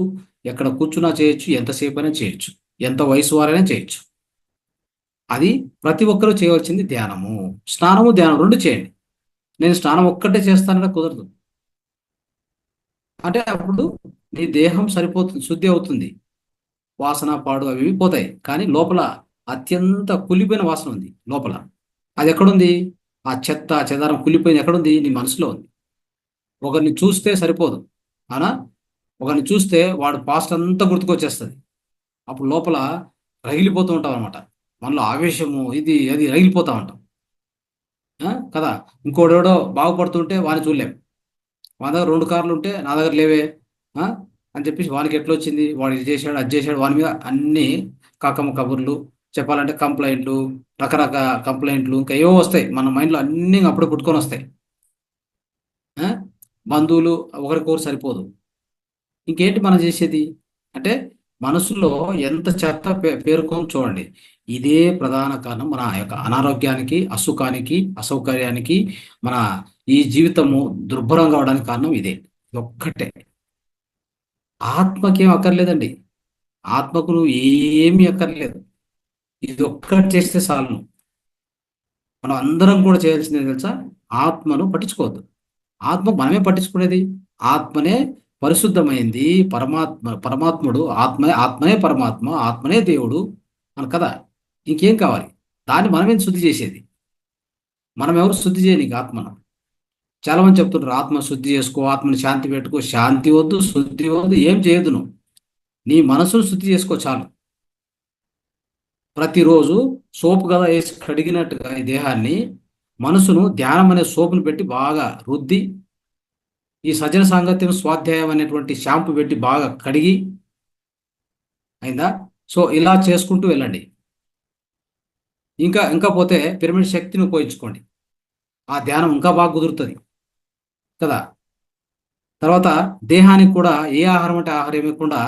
ఎక్కడ కూర్చున్నా చేయొచ్చు, ఎంతసేపు అయినా చేయొచ్చు, ఎంత వయసు వారైనా చేయొచ్చు. అది ప్రతి ఒక్కరూ చేయవలసింది ధ్యానము. స్నానము ధ్యానం రెండు చేయండి. నేను స్నానం ఒక్కటే చేస్తానంటే కుదరదు. అంటే అప్పుడు నీ దేహం సరిపోతుంది, శుద్ధి అవుతుంది, వాసన పాడు అవి పోతాయి. కానీ లోపల అత్యంత కులిపోయిన వాసన ఉంది లోపల. అది ఎక్కడుంది? ఆ చెత్త చెదారం కులిపోయింది ఎక్కడుంది? నీ మనసులో ఉంది. ఒకరిని చూస్తే సరిపోదు, అవునా? ఒకరిని చూస్తే వాడు పాస్ట్ అంతా గుర్తుకొచ్చేస్తుంది. అప్పుడు లోపల రగిలిపోతూ ఉంటాం అనమాట. మనలో ఆవేశము ఇది అది రగిలిపోతూ ఉంటాం కదా. ఇంకోడెవడో బాగుపడుతుంటే వాడిని చూడలేం. వాని దగ్గర 2 కార్లు ఉంటే నా దగ్గర లేవే అని చెప్పేసి వానికి ఎట్లా వచ్చింది, వాడు ఇది చేశాడు అది చేశాడు, వాని మీద అన్ని కాకమ్మ కబుర్లు, చెప్పాలంటే కంప్లైంట్లు, రకరకాల కంప్లైంట్లు ఇంకా ఏవో వస్తాయి మన మైండ్లో. అన్నీ అప్పుడు పుట్టుకొని వస్తాయి. బంధువులు ఒకరికొకరు సరిపోదు. ఇంకేంటి మనం చేసేది అంటే మనసులో ఎంత చెత్త పేరుకొని చూడండి. ఇదే ప్రధాన కారణం మన యొక్క అనారోగ్యానికి, అసుఖానికి, అసౌకర్యానికి, మన ఈ జీవితము దుర్భరం కావడానికి కారణం ఇదే ఒక్కటే. ఆత్మకేం అక్కర్లేదండి. ఆత్మకు నువ్వు ఏమీ అక్కర్లేదు. ఇది ఒక్కటి చేస్తే చాలు. మనం అందరం కూడా చేయాల్సిందే తెలుసా? ఆత్మను పట్టించుకోవద్దు. ఆత్మ మనమే పట్టించుకునేది. ఆత్మనే పరిశుద్ధమైంది. పరమాత్ముడు ఆత్మనే పరమాత్మ, ఆత్మనే దేవుడు మన కదా. ఇంకేం కావాలి? దాన్ని మనమే శుద్ధి చేసేది. మనం ఎవరు శుద్ధి చేయనీకి ఆత్మను. చాలా మంది చెప్తుంటారు ఆత్మ శుద్ధి చేసుకో, ఆత్మని శాంతి పెట్టుకో. శాంతి వద్దు, శుద్ధి వద్దు, ఏం చేయొద్దు. నువ్వు నీ మనసును శుద్ధి చేసుకో చాలు. ప్రతిరోజు సోపు కదా వేసి కడిగినట్టుగా ఈ దేహాన్ని, మనసును ధ్యానం అనే సోపును పెట్టి బాగా రుద్ది, ఈ సజ్జన సాంగత్యం స్వాధ్యాయం అనేటువంటి షాంపు పెట్టి బాగా కడిగి, అయిందా? సో ఇలా చేసుకుంటూ వెళ్ళండి. ఇంకా పోతే పిరమిడ్ శక్తిని ఉపయోగించుకోండి. ఆ ధ్యానం ఇంకా బాగా కుదురుతుంది కదా. తర్వాత దేహానికి కూడా ఏ ఆహారం అంటే ఆహారం ఇవ్వకుండా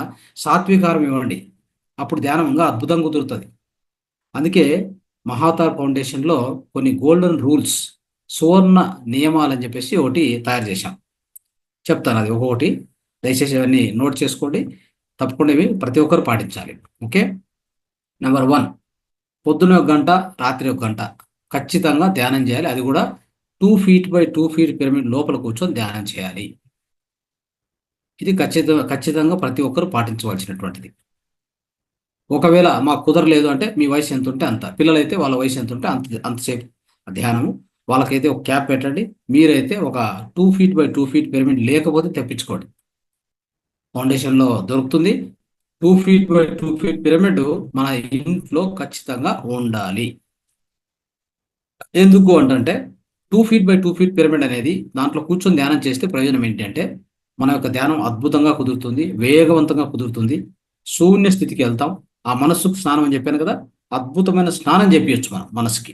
సాత్వికాహారం ఇవ్వండి. అప్పుడు ధ్యానం ఇంకా అద్భుతంగా కుదురుతుంది. అందుకే మహావతార్ ఫౌండేషన్లో కొన్ని గోల్డెన్ రూల్స్, సువర్ణ నియమాలు అని చెప్పేసి ఒకటి తయారు చేశాం. చెప్తాను అది ఒక్కొక్కటి. దయచేసి అవన్నీ నోట్ చేసుకోండి. తప్పకుండా ఇవి ప్రతి ఒక్కరు పాటించాలి. ఓకే. నెంబర్ 1, పొద్దున 1 గంట, రాత్రి 1 గంట ఖచ్చితంగా ధ్యానం చేయాలి. అది కూడా 2 feet by 2 feet పిరమిడ్ లోపల కూర్చొని ధ్యానం చేయాలి. ఇది ఖచ్చితంగా ప్రతి ఒక్కరు పాటించవలసినటువంటిది. ఒకవేళ మాకు కుదరలేదు అంటే మీ వయసు ఎంత ఉంటే అంత, పిల్లలైతే వాళ్ళ వయసు ఎంత ఉంటే అంతసేపు ధ్యానము. వాళ్ళకైతే ఒక క్యాప్ పెట్టండి. మీరైతే ఒక 2 feet by 2 feet పిరమిడ్ లేకపోతే తెప్పించుకోండి. ఫౌండేషన్లో దొరుకుతుంది. 2 feet by 2 feet పిరమిడ్ మన ఇంట్లో ఖచ్చితంగా ఉండాలి. ఎందుకు అంటే 2 feet by 2 feet పిరమిడ్ అనేది దాంట్లో కూర్చొని ధ్యానం చేస్తే ప్రయోజనం ఏంటంటే మన యొక్క ధ్యానం అద్భుతంగా కుదురుతుంది, వేగవంతంగా కుదురుతుంది. శూన్య స్థితికి వెళ్తాం. ఆ మనస్సుకు స్నానం అని చెప్పాను కదా, అద్భుతమైన స్నానం చెప్పవచ్చు మనం మనసుకి.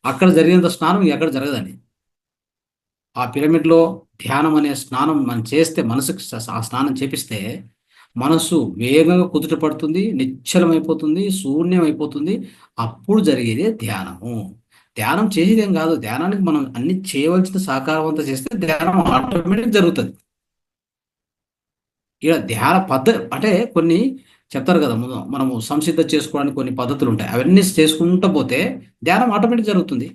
అక్కడ జరిగినంత స్నానం ఎక్కడ జరగదండి. ఆ పిరమిడ్లో ధ్యానం అనే స్నానం మనం చేస్తే, మనసుకి ఆ స్నానం చేపిస్తే మనసు వేగంగా కుదుట పడుతుంది, నిశ్చలమైపోతుంది, శూన్యం అయిపోతుంది. అప్పుడు జరిగేదే ధ్యానము. ధ్యానం చేసేదేం కాదు. ధ్యానానికి మనం అన్ని చేయవలసిన సహకారవంతం చేస్తే ధ్యానం ఆటోమేటిక్ జరుగుతుంది. ఇక ధ్యాన పద్ధతి అంటే కొన్ని చెప్తారు కదా, మనము సంసిద్ధ చేసుకోవడానికి కొన్ని పద్ధతులు ఉంటాయి. అవన్నీ చేసుకుంటూ పోతే ధ్యానం ఆటోమేటిక్ జరుగుతుంది.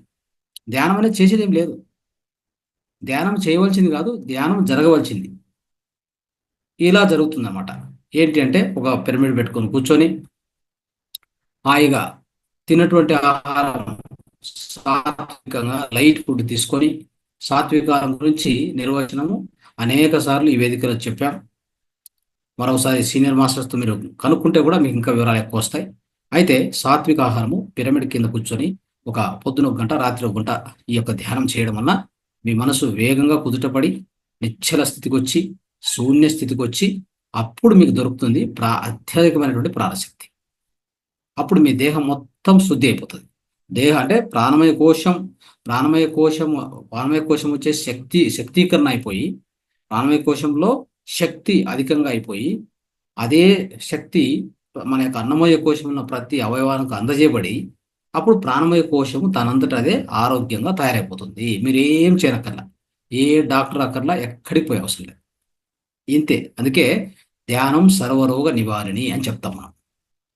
ధ్యానం అనేది చేసేది ఏం లేదు. ధ్యానం చేయవలసింది కాదు, ధ్యానం జరగవలసింది. ఇలా జరుగుతుంది అన్నమాట. ఏంటి అంటే ఒక పిరమిడ్ పెట్టుకొని కూర్చొని హాయిగా తిన్నటువంటి ఆహారం సాత్వికంగా లైట్ ఫుడ్ తీసుకొని, సాత్వికారం గురించి నిర్వచనము అనేక సార్లు ఈ వేదికలో చెప్పాం. మరోసారి సీనియర్ మాస్టర్స్తో మీరు కనుక్కుంటే కూడా మీకు ఇంకా వివరాలు ఎక్కువ వస్తాయి. అయితే సాత్విక ఆహారము పిరమిడ్ కింద కూర్చొని ఒక పొద్దున 1 గంట, రాత్రి 1 గంట ఈ యొక్క ధ్యానం చేయడం వల్ల మీ మనసు వేగంగా కుదుటపడి నిశ్చల స్థితికి వచ్చి, శూన్య స్థితికి వచ్చి, అప్పుడు మీకు దొరుకుతుంది అత్యధికమైనటువంటి ప్రాణశక్తి. అప్పుడు మీ దేహం మొత్తం శుద్ధి అయిపోతుంది. దేహం అంటే ప్రాణమయ కోశం వచ్చే శక్తీకరణ అయిపోయి, ప్రాణమయ కోశంలో శక్తి అధికంగా అయిపోయి, అదే శక్తి మన యొక్క అన్నమయ కోశం ఉన్న ప్రతి అవయవానికి అందజేయబడి, అప్పుడు ప్రాణమయ కోశము తనంతట అదే ఆరోగ్యంగా తయారైపోతుంది. మీరు ఏం చేయనక్కర్లా, ఏ డాక్టర్ అక్కర్లా, ఎక్కడికి పోయే అవసరం లేదు. ఇంతే. అందుకే ధ్యానం సర్వరోగ నివారణి అని చెప్తాం మనం.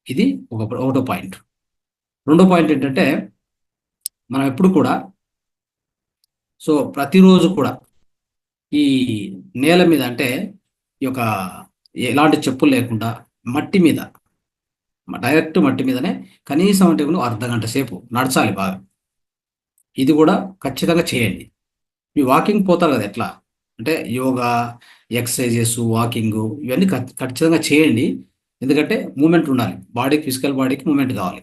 ఇది ఒకటో పాయింట్. రెండో పాయింట్ ఏంటంటే మనం ఎప్పుడు కూడా ప్రతిరోజు కూడా ఈ నేల మీద, అంటే ఈ యొక్క ఎలాంటి చెప్పులు లేకుండా మట్టి మీద, డైరెక్ట్ మట్టి మీదనే కనీసం అంటే అర్ధగంట సేపు నడచాలి బాగా. ఇది కూడా ఖచ్చితంగా చేయండి. మీ వాకింగ్ పోతారు కదా, ఎట్లా అంటే యోగా, ఎక్సర్సైజెస్, వాకింగ్ ఇవన్నీ ఖచ్చితంగా చేయండి. ఎందుకంటే మూమెంట్ ఉండాలి బాడీకి, ఫిజికల్ బాడీకి మూమెంట్ కావాలి.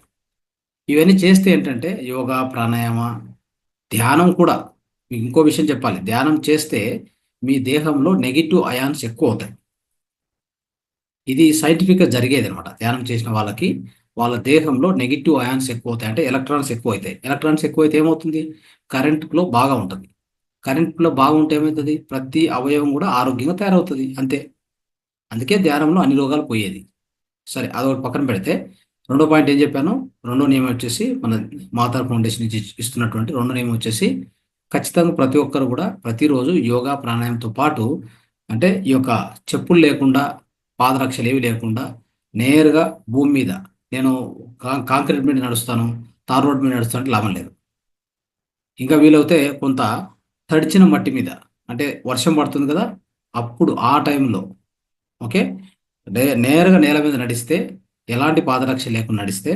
ఇవన్నీ చేస్తే ఏంటంటే యోగా, ప్రాణాయామ, ధ్యానం కూడా. మీకు ఇంకో విషయం చెప్పాలి, ధ్యానం చేస్తే మీ దేహంలో నెగిటివ్ అయాన్స్ ఎక్కువ అవుతాయి. ఇది సైంటిఫిక్గా జరిగేది అనమాట. ధ్యానం చేసిన వాళ్ళకి వాళ్ళ దేహంలో నెగిటివ్ అయాన్స్ ఎక్కువ అవుతాయి, అంటే ఎలక్ట్రాన్స్ ఎక్కువ అవుతాయి. ఎలక్ట్రాన్స్ ఎక్కువైతే ఏమవుతుంది, కరెంట్ ఫ్లో బాగా ఉంటుంది. కరెంట్ ఫ్లో బాగుంటే ఏమవుతుంది, ప్రతి అవయవం కూడా ఆరోగ్యంగా తయారవుతుంది. అంతే. అందుకే ధ్యానంలో అన్ని రోగాలు పోయేది. సరే, అదొకటి పక్కన పెడితే రెండో పాయింట్ ఏం చెప్పాను, రెండో నియమం వచ్చేసి మన మాతార్ ఫౌండేషన్ నుంచి ఇస్తున్నటువంటి రెండో నియమం వచ్చేసి ఖచ్చితంగా ప్రతి ఒక్కరు కూడా ప్రతిరోజు యోగా, ప్రాణాయామంతో పాటు, అంటే ఈ యొక్క చెప్పులు లేకుండా, పాదరక్షలు ఏవి లేకుండా నేరుగా భూమి మీద, నేను కాంక్రీట్ మీద నడుస్తాను, తార్ రోడ్ మీద నడుస్తాను లాభం లేదు. ఇంకా వీలవుతే కొంత తడిచిన మట్టి మీద, అంటే వర్షం పడుతుంది కదా, అప్పుడు ఆ టైంలో ఓకే, నేరుగా నేల మీద నడిస్తే, ఎలాంటి పాదరక్ష లేకుండా నడిస్తే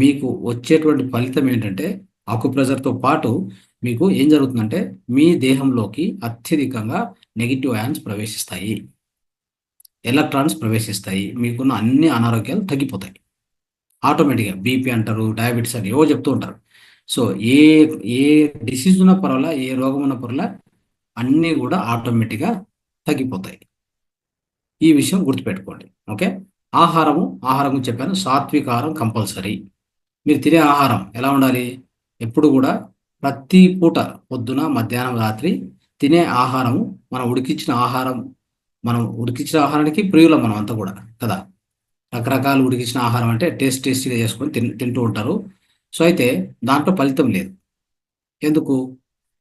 మీకు వచ్చేటువంటి ఫలితం ఏంటంటే ఆకుప్రెషర్తో పాటు మీకు ఏం జరుగుతుందంటే మీ దేహంలోకి అత్యధికంగా నెగిటివ్ అయాన్స్ ప్రవేశిస్తాయి, ఎలక్ట్రాన్స్ ప్రవేశిస్తాయి. మీకున్న అన్ని అనారోగ్యాలు తగ్గిపోతాయి ఆటోమేటిక్గా. బీపీ అంటారు, డయాబెటీస్ అని ఏవో చెప్తూ ఉంటారు. సో ఏ డిసీజ్ ఉన్న పర్వాలా, ఏ రోగం ఉన్న పర్వాలా, అన్నీ కూడా ఆటోమేటిక్గా తగ్గిపోతాయి. ఈ విషయం గుర్తుపెట్టుకోండి. ఓకే. ఆహారం చెప్పాను, సాత్విక ఆహారం కంపల్సరీ. మీరు తినే ఆహారం ఎలా ఉండాలి? ఎప్పుడు కూడా ప్రతి పూట పొద్దున, మధ్యాహ్నం, రాత్రి తినే ఆహారము మనం ఉడికించిన ఆహారానికి ప్రియులం మనం అంతా కూడా కదా. రకరకాల ఉడికించిన ఆహారం అంటే టేస్టీగా చేసుకొని తింటూ ఉంటారు. సో అయితే దాంట్లో ఫలితం లేదు. ఎందుకు?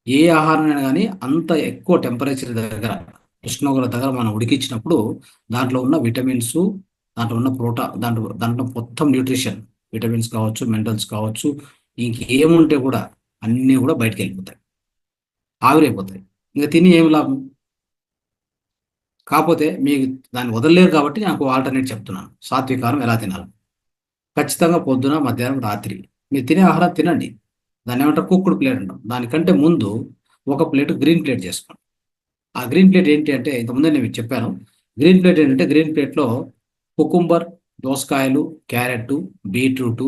ఏ ఆహారమైనా కానీ అంత ఎక్కువ టెంపరేచర్ దగ్గర, ఉష్ణోగ్రత దగ్గర మనం ఉడికించినప్పుడు దాంట్లో ఉన్న విటమిన్స్, దాంట్లో ఉన్న దాంట్లో మొత్తం న్యూట్రిషన్, విటమిన్స్ కావచ్చు, మినరల్స్ కావచ్చు, ఇంకేముంటే కూడా అన్నీ కూడా బయటకు వెళ్ళిపోతాయి, ఆవిరైపోతాయి. ఇంకా తిని ఏం లాభం? కాకపోతే మీకు దాన్ని వదలలేరు కాబట్టి నాకు ఆల్టర్నేట్ చెప్తున్నాను. సాత్వికారం ఎలా తినాలి? ఖచ్చితంగా పొద్దున, మధ్యాహ్నం, రాత్రి మీరు తినే ఆహారం తినండి. దాన్ని ఏమంటారు? కుక్కుడు ప్లేట్ అంటాం. దానికంటే ముందు ఒక ప్లేట్ గ్రీన్ ప్లేట్ చేసుకోండి. ఆ గ్రీన్ ప్లేట్ ఏంటి అంటే, ఇంతకుముందే నేను మీకు చెప్పాను. గ్రీన్ ప్లేట్ ఏంటంటే, గ్రీన్ ప్లేట్లో కుకుంబర్, దోసకాయలు, క్యారెట్, బీట్రూటు,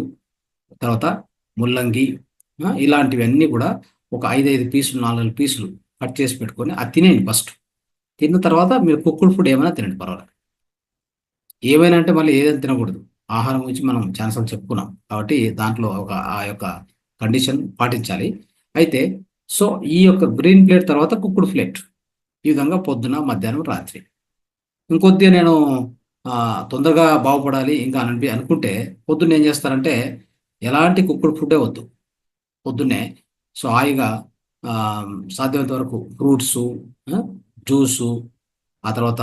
తర్వాత ముల్లంగి, ఇలాంటివన్నీ కూడా ఒక 5 పీసులు, 4 పీసులు కట్ చేసి పెట్టుకొని అది తినేయండి ఫస్ట్. తిన్న తర్వాత మీరు కుక్కుడు ఫుడ్ ఏమైనా తినండి, పర్వాలేదు. ఏమైనా అంటే మళ్ళీ ఏదైనా తినకూడదు. ఆహారం గురించి మనం చాలాసార్లు చెప్పుకున్నాం కాబట్టి దాంట్లో ఆ యొక్క కండిషన్ పాటించాలి. అయితే సో ఈ యొక్క గ్రీన్ ప్లేట్ తర్వాత కుక్కుడు ప్లేట్, ఈ విధంగా పొద్దున, మధ్యాహ్నం, రాత్రి. ఇంకొద్దిగా నేను తొందరగా బాగుపడాలి ఇంకా అనుకుంటే పొద్దున్న ఏం చేస్తారంటే, ఎలాంటి కుక్కుడు ఫుడ్డే వద్దు. పొద్దున్నే సో హాయిగా సాధ్యమైనంత వరకు ఫ్రూట్సు, జ్యూసు, ఆ తర్వాత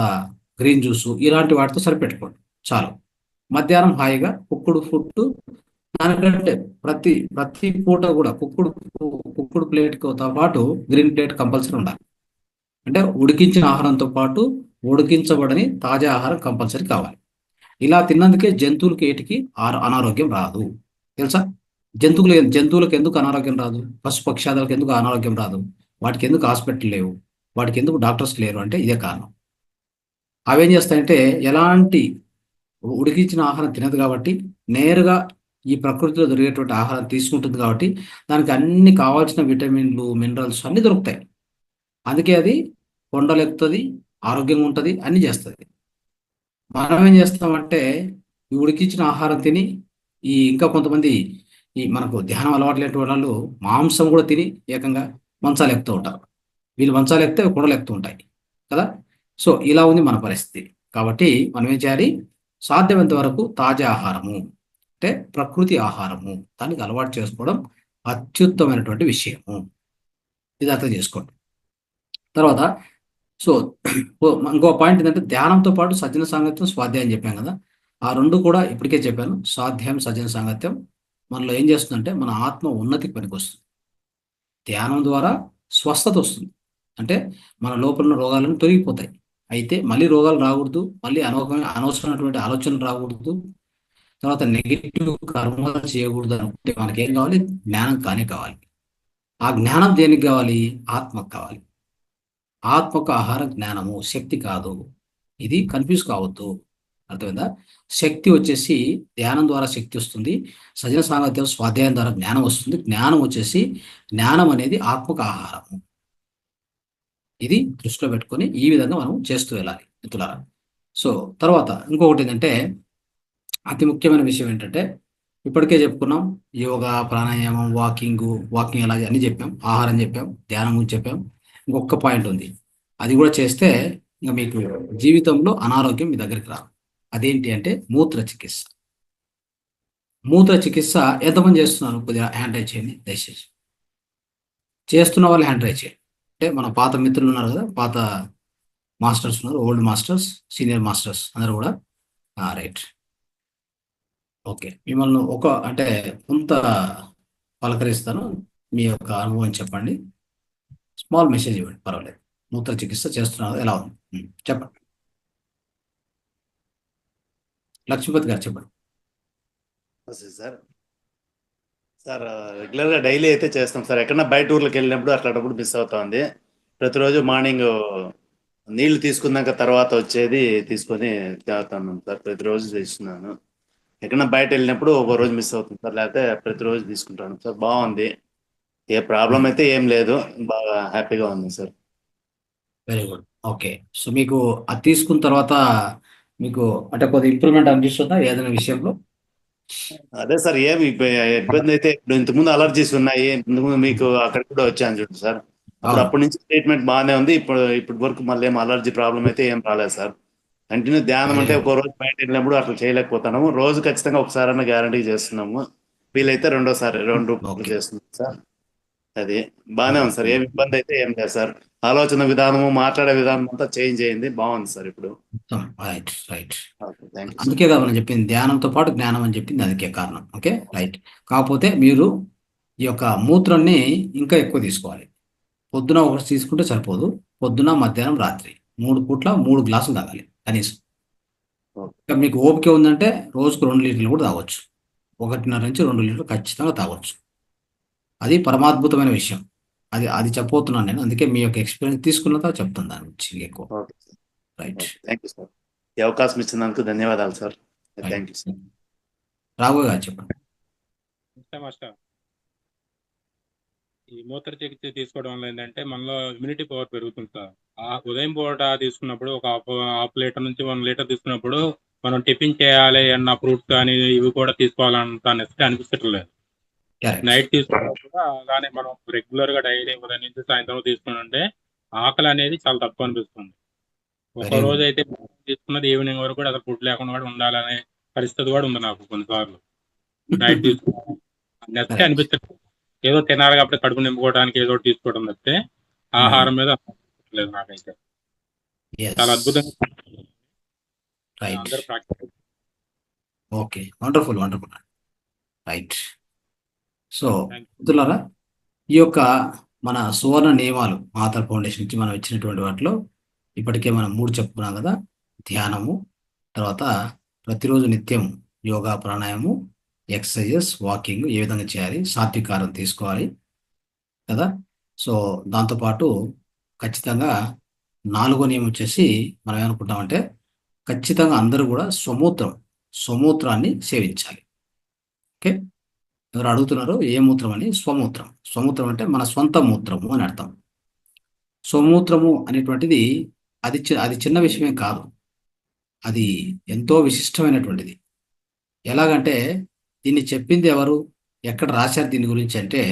గ్రీన్ జ్యూసు, ఇలాంటి వాటితో సరిపెట్టుకోండి చాలు. మధ్యాహ్నం హాయిగా కుక్కుడు ఫుడ్. దానికంటే ప్రతి పూట కూడా కుక్కుడు ప్లేట్తో పాటు గ్రీన్ ప్లేట్ కంపల్సరీ ఉండాలి. అంటే ఉడికించిన ఆహారంతో పాటు ఉడికించబడని తాజా ఆహారం కంపల్సరీ కావాలి. ఇలా తిన్నందుకే జంతువులకి ఏటికి అనారోగ్యం రాదు. తెలుసా? జంతువులకు ఎందుకు అనారోగ్యం రాదు? పశుపక్షాదులకు ఎందుకు అనారోగ్యం రాదు? వాటికి ఎందుకు హాస్పిటల్ లేవు? వాటికి ఎందుకు డాక్టర్స్ లేరు? అంటే ఇదే కారణం. అవేం చేస్తాయంటే, ఎలాంటి ఉడికించిన ఆహారం తినదు కాబట్టి, నేరుగా ఈ ప్రకృతిలో దొరికేటువంటి ఆహారం తీసుకుంటుంది కాబట్టి, దానికి అన్ని కావాల్సిన విటమిన్లు, మినరల్స్ అన్నీ దొరుకుతాయి. అందుకే అది కొండలు ఎక్కుతుంది, ఆరోగ్యంగా ఉంటుంది, అన్నీ చేస్తుంది. మనం ఏం చేస్తామంటే, ఈ ఉడికించిన ఆహారం తిని ఇంకా కొంతమంది మనకు ధ్యానం అలవాట్లేని వాళ్ళు మాంసం కూడా తిని ఏకంగా మంచాలు ఎక్కుతూ ఉంటారు. వీళ్ళు మంచాలు ఎక్కితే కొండలు ఎక్కుతూ ఉంటాయి కదా. సో ఇలా ఉంది మన పరిస్థితి. కాబట్టి మనం ఏం చేయాలి? సాధ్యమైనంత వరకు తాజా ఆహారము, అంటే ప్రకృతి ఆహారము, దానికి అలవాటు చేసుకోవడం అత్యుత్తమైనటువంటి విషయము. ఇది అర్థం చేసుకోండి. తర్వాత సో ఇంకో పాయింట్ ఏంటంటే, ధ్యానంతో పాటు సజ్జన సాంగత్యం, స్వాధ్యాయం చెప్పాం కదా. ఆ రెండు కూడా ఇప్పటికే చెప్పాను. స్వాధ్యాయం, సజ్జన సాంగత్యం మనలో ఏం చేస్తుందంటే, మన ఆత్మ ఉన్నతికి పనికొస్తుంది. ధ్యానం ద్వారా స్వస్థత వస్తుంది. అంటే మన లోపల ఉన్న రోగాలను తొలగిపోతాయి. అయితే మళ్ళీ రోగాలు రాకూడదు, మళ్ళీ అనవసరమైనటువంటి ఆలోచనలు రాకూడదు, తర్వాత నెగిటివ్ కర్మలు చేయకూడదు అనుకుంటే మనకేం కావాలి? జ్ఞానం కావాలి. ఆ జ్ఞానం దేనికి కావాలి? ఆత్మకు కావాలి. ఆత్మకు ఆహార జ్ఞానము, శక్తి కాదు. ఇది కన్ఫ్యూజ్ కావద్దు. అర్థమైందా? శక్తి వచ్చేసి ధ్యానం ద్వారా శక్తి వస్తుంది. సజ్జన సాంగత్యం, స్వాధ్యాయం ద్వారా జ్ఞానం వస్తుంది. జ్ఞానం అనేది ఆత్మకు ఆహారము. ఇది దృష్టిలో పెట్టుకొని ఈ విధంగా మనం చేస్తూ వెళ్ళాలి మిత్రులారా. సో తర్వాత ఇంకొకటి ఏంటంటే, అతి ముఖ్యమైన విషయం ఏంటంటే, ఇప్పటికే చెప్పుకున్నాం, యోగా, ప్రాణాయామం, వాకింగ్ అలాగే అన్ని చెప్పాం, ఆహారం చెప్పాం, ధ్యానం గురించి చెప్పాం. ఇంకొక పాయింట్ ఉంది, అది కూడా చేస్తే ఇంకా మీకు జీవితంలో అనారోగ్యం మీ దగ్గరికి రాదు. అదేంటి అంటే మూత్ర చికిత్స. మూత్ర చికిత్స ఎంతమంది చేస్తున్నారు? కొద్దిగా హ్యాండ్ రైజ్ చేయండి దయచేసి. చేస్తున్న వాళ్ళు హ్యాండ్ రైజ్ చేయండి. అంటే మన పాత మిత్రులు ఉన్నారు కదా, పాత మాస్టర్స్ ఉన్నారు, ఓల్డ్ మాస్టర్స్, సీనియర్ మాస్టర్స్ అందరూ కూడా. Right, okay. మిమ్మల్ని అంటే కొంత పలకరిస్తాను. మీ యొక్క అనుభవం చెప్పండి, స్మాల్ మెసేజ్ ఇవ్వండి, పర్వాలేదు. మూత్ర చికిత్స చేస్తున్నారు, ఎలా ఉంది చెప్పండి. లక్ష్మీపతి గారు చెప్పండి. సార్ రెగ్యులర్గా డైలీ అయితే చేస్తాం సార్. ఎక్కడన్నా బయట ఊర్లకు వెళ్ళినప్పుడు అట్లాంటప్పుడు మిస్ అవుతుంది. ప్రతిరోజు మార్నింగ్ నీళ్లు తీసుకున్నాక తర్వాత వచ్చేది తీసుకొని తాగుతాను సార్. ప్రతిరోజు చేస్తున్నాను. ఎక్కడన్నా బయట వెళ్ళినప్పుడు ఒక రోజు మిస్ అవుతుంది సార్, లేకపోతే ప్రతిరోజు తీసుకుంటాను సార్. బాగుంది, ఏ ప్రాబ్లం అయితే ఏం లేదు, బాగా హ్యాపీగా ఉంది sir. Very good, okay. So మీకు అది తీసుకున్న తర్వాత మీకు అంటే కొద్దిగా ఇంప్రూవ్మెంట్ అనిపిస్తుందా ఏదైనా విషయంలో? అదే సార్ ఏమి ఇబ్బంది అయితే ఇప్పుడు ఇంతకుముందు అలర్జీస్ ఉన్నాయి, ఇంతకుముందు మీకు అక్కడ కూడా వచ్చాను చూడండి సార్. అవును అప్పటి నుంచి ట్రీట్మెంట్ బాగానే ఉంది. ఇప్పటి వరకు మళ్ళీ ఏం అలర్జీ ప్రాబ్లం అయితే ఏం రాలేదు సార్. కంటిన్యూ ధ్యానం వెరీ అంటే గుడ్ ఒక రోజు బయట వెళ్ళినప్పుడు అట్లా చేయలేకపోతున్నాము. రోజు ఖచ్చితంగా ఒకసారి అన్న గ్యారంటీ చేస్తున్నాము. వీలైతే రెండోసారి 2 పూటలు ఓకే చేస్తున్నాం సార్. అది బాగానే ఉంది సార్. ఏం ఇబ్బంది అయితే ఏం లేదు సార్. ఆలోచన విధానము, మాట్లాడే విధానం అంతా చేంజ్ అయింది. బాగుంది సార్ ఇప్పుడు. Right right. Okay, thank you sir. అందుకే కదా మనం చెప్పింది ధ్యానంతో పాటు జ్ఞానం అని చెప్పింది అందుకే కారణం. Okay right. కాకపోతే మీరు ఈ యొక్క మూత్రాన్ని ఇంకా ఎక్కువ తీసుకోవాలి. పొద్దున ఒకటి తీసుకుంటే సరిపోదు. పొద్దున, మధ్యాహ్నం, రాత్రి 3 పూట్ల 3 గ్లాసులు తాగాలి కనీసం. ఓకే. ఇంకా మీకు ఓపిక ఉందంటే రోజుకు 2 లీటర్లు కూడా తాగొచ్చు. 1.5 నుంచి 2 లీటర్లు ఖచ్చితంగా తాగొచ్చు. అది పరమాద్భుతమైన విషయం. అది అది చెప్పబోతున్నాను నేను. అందుకే మీ యొక్క ఎక్స్పీరియన్స్ తీసుకున్న తర్వాత చెప్తాను దాని గురించి ఎక్కువ. Okay sir. Right okay, thank you sir. ఈ అవకాశం ఇచ్చినందుకు ధన్యవాదాలు sir. Right. Thank you sir. Raghava గారు చెప్పండి. మాస్టర్, ఈ మూత్ర చికిత్స తీసుకోవడం వల్ల ఏంటంటే మనలో ఇమ్యూనిటీ పవర్ పెరుగుతుంది సార్. ఆ ఉదయం పూట తీసుకున్నప్పుడు ఒక హాఫ్ లీటర్ నుంచి 1 లీటర్ తీసుకున్నప్పుడు మనం టిఫిన్ చేయాలి అన్న ఫ్రూట్స్ కానీ ఇవి కూడా తీసుకోవాలంత నెక్స్ట్ అనిపించట్లేదు. కరెక్ట్. నైట్ తీసుకున్నప్పుడు కూడా అలానే మనం రెగ్యులర్ గా డైలీ ఉదయం నుంచి సాయంత్రం తీసుకుంటే ఆకలి అనేది చాలా తక్కువ అనిపిస్తుంది. ఒక వెరీ రోజు గుడ్. అయితే తీసుకున్నది ఈవినింగ్ వరకు కూడా అసలు ఫుడ్ లేకుండా కూడా ఉండాలనే పరిస్థితి కూడా ఉంది నాకు కొన్నిసార్లు. నైట్ తీసుకున్నాను నెక్స్ట్ కరెక్ట్. అనిపించట్లేదు. ఏదో తినాలి కాబట్టి కడుపు నింపుకోవడానికి ఏదో ఒకటి తీసుకోవడం తప్పితే ఆహారం మీద లేదు నాకైతే. చాలా ఎస్ అద్భుతంగా రైట్. అందరూ practice. Okay wonderful wonderful. Right. So thank you. మిత్రులారా, ఈ యొక్క మన సువర్ణ నియమాలు మాతర్ ఫౌండేషన్ నుంచి మనం ఇచ్చినటువంటి వాటిలో ఇప్పటికే మనం 3 చెప్పుకున్నాం కదా. ధ్యానము, తర్వాత ప్రతిరోజు నిత్యం యోగా, ప్రాణాయామము, ఎక్సర్సైజెస్, వాకింగ్ ఏ విధంగా చేయాలి, సాత్వికారం తీసుకోవాలి కదా. సో దాంతోపాటు ఖచ్చితంగా 4వ నియమం వచ్చేసి మనం ఏమనుకుంటామంటే ఖచ్చితంగా అందరూ కూడా స్వమూత్రాన్ని సేవించాలి. ఓకే, ఎవరు అడుగుతున్నారు ఏ మూత్రం అని? స్వమూత్రం. స్వమూత్రం అంటే మన సొంత మూత్రము అని అర్థం. స్వమూత్రము అనేటువంటిది అది చిన్న విషయమే కాదు, అది ఎంతో విశిష్టమైనటువంటిది. ఎలాగంటే దీన్ని చెప్పింది ఎవరు, ఎక్కడ రాశారు దీని గురించి అంటే,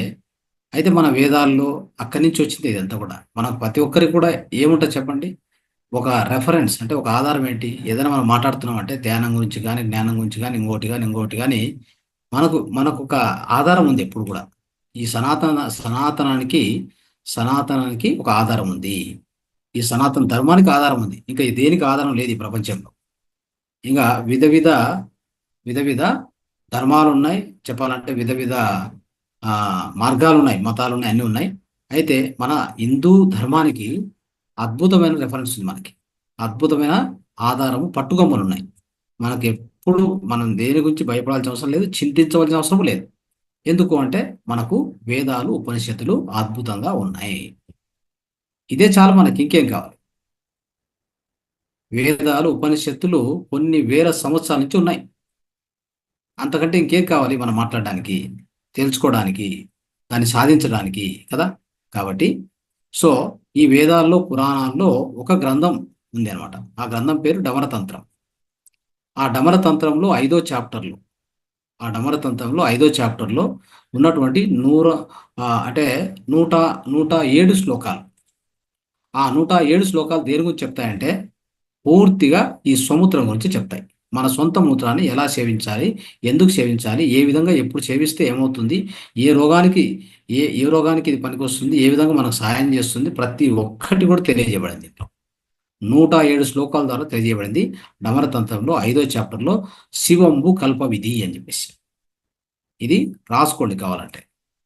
అయితే మన వేదాల్లో అక్కడి నుంచి వచ్చింది ఇదంతా కూడా. మనకు ప్రతి ఒక్కరికి కూడా ఏముంటుంది చెప్పండి, ఒక రెఫరెన్స్ అంటే ఒక ఆధారం ఏంటి? ఏదైనా మనం మాట్లాడుతున్నాం అంటే ధ్యానం గురించి కానీ, జ్ఞానం గురించి కానీ, ఇంకోటి కానీ మనకు ఒక ఆధారం ఉంది ఎప్పుడు కూడా. ఈ సనాతనానికి ఒక ఆధారం ఉంది. ఈ సనాతన ధర్మానికి ఆధారం ఉంది. ఇంకా దేనికి ఆధారం లేదు ఈ ప్రపంచంలో. ఇంకా విధ విధ ధర్మాలు ఉన్నాయి, చెప్పాలంటే విధ మార్గాలు ఉన్నాయి, మతాలు ఉన్నాయి, అన్నీ ఉన్నాయి. అయితే మన హిందూ ధర్మానికి అద్భుతమైన రెఫరెన్స్ ఉంది. మనకి అద్భుతమైన ఆధారము, పట్టుకొమ్మలు ఉన్నాయి. మనకి ఎప్పుడు మనం దేని గురించి భయపడాల్సిన అవసరం లేదు, చింతించవలసిన అవసరం లేదు. ఎందుకు అంటే మనకు వేదాలు, ఉపనిషత్తులు అద్భుతంగా ఉన్నాయి. ఇదే చాలా మనకి, ఇంకేం కావాలి? వేదాలు, ఉపనిషత్తులు కొన్ని వేల సంవత్సరాల నుంచి ఉన్నాయి. అంతకంటే ఇంకేం కావాలి మనం మాట్లాడడానికి, తెలుసుకోవడానికి, దాన్ని సాధించడానికి కదా. కాబట్టి సో ఈ వేదాల్లో, పురాణాల్లో ఒక గ్రంథం ఉంది అనమాట. ఆ గ్రంథం పేరు డమరతంత్రం. ఆ డమరతంత్రంలో 5వ చాప్టర్లో ఉన్నటువంటి 107 శ్లోకాలు. ఆ 107 శ్లోకాలు దేని గురించి చెప్తాయంటే పూర్తిగా ఈ స్వమూత్రం గురించి చెప్తాయి. మన సొంత మూత్రాన్ని ఎలా సేవించాలి, ఎందుకు సేవించాలి, ఏ విధంగా ఎప్పుడు సేవిస్తే ఏమవుతుంది, ఏ రోగానికి ఇది పనికొస్తుంది, ఏ విధంగా మనకు సహాయం చేస్తుంది, ప్రతి ఒక్కటి కూడా తెలియజేయబడింది. ఇంట్లో 107 శ్లోకాల ద్వారా తెలియజేయబడింది. డమరతంత్రంలో 5వ చాప్టర్లో శివంబు కల్ప విధి అని చెప్పేసి, ఇది రాసుకోండి కావాలంటే.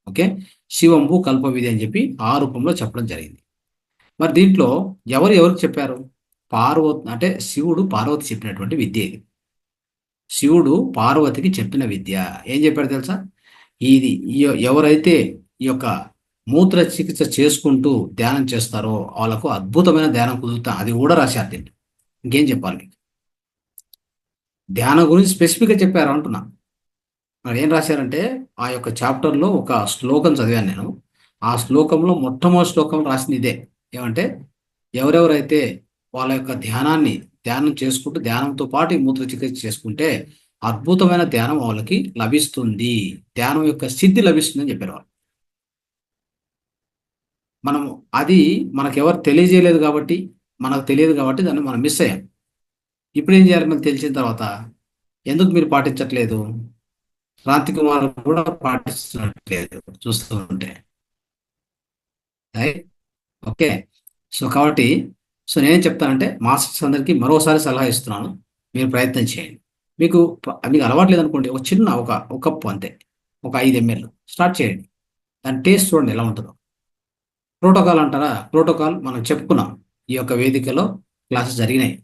ఓకే, శివంబు కల్ప విధి అని చెప్పి ఆ రూపంలో చెప్పడం జరిగింది. మరి దీంట్లో ఎవరికి చెప్పారు? పార్వతి అంటే శివుడు పార్వతి చెప్పినటువంటి విద్య ఇది. శివుడు పార్వతికి చెప్పిన విద్య. ఏం చెప్పాడు తెలుసా? ఎవరైతే ఈ యొక్క మూత్ర చికిత్స చేసుకుంటూ ధ్యానం చేస్తారో వాళ్ళకు అద్భుతమైన ధ్యానం కుదురుతా. అది కూడా రాశారు దీంట్లో. ఇంకేం చెప్పాలి మీకు? ధ్యానం గురించి స్పెసిఫిక్గా చెప్పారు అంటున్నా. మరి ఏం రాశారంటే ఆ యొక్క చాప్టర్లో ఒక శ్లోకం చదివాను నేను. ఆ శ్లోకంలో మొట్టమొదటి శ్లోకం రాసింది ఇదే. ఏమంటే ఎవరెవరైతే వాళ్ళ యొక్క ధ్యానం చేసుకుంటూ ధ్యానంతో పాటు ఈ మూత్ర చికిత్స చేసుకుంటే అద్భుతమైన ధ్యానం వాళ్ళకి లభిస్తుంది, ధ్యానం యొక్క సిద్ధి లభిస్తుందని చెప్పారు వాళ్ళు. మనం అది మనకెవరు తెలియజేయలేదు కాబట్టి, మనకు తెలియదు కాబట్టి దాన్ని మనం మిస్ అయ్యాం. ఇప్పుడు ఏం చేయాలి మనకు తెలిసిన తర్వాత? ఎందుకు మీరు పాటించట్లేదు? క్రాంతి కుమార్ కూడా పాటించట్లేదు చూస్తూ ఉంటే. రైట్? ఓకే. సో కాబట్టి నేనేం చెప్తానంటే మాస్టర్స్ అందరికీ మరోసారి సలహా ఇస్తున్నాను, మీరు ప్రయత్నం చేయండి. మీకు అలవాటు లేదనుకోండి, ఒక చిన్న ఒక కప్పు అంతే, ఒక 5 ml స్టార్ట్ చేయండి. దాని టేస్ట్ చూడండి ఎలా ఉంటుందో. ప్రోటోకాల్ అంటారా? ప్రోటోకాల్ మనం చెప్పుకున్నాం, ఈ యొక్క వేదికలో క్లాసెస్ జరిగినాయి.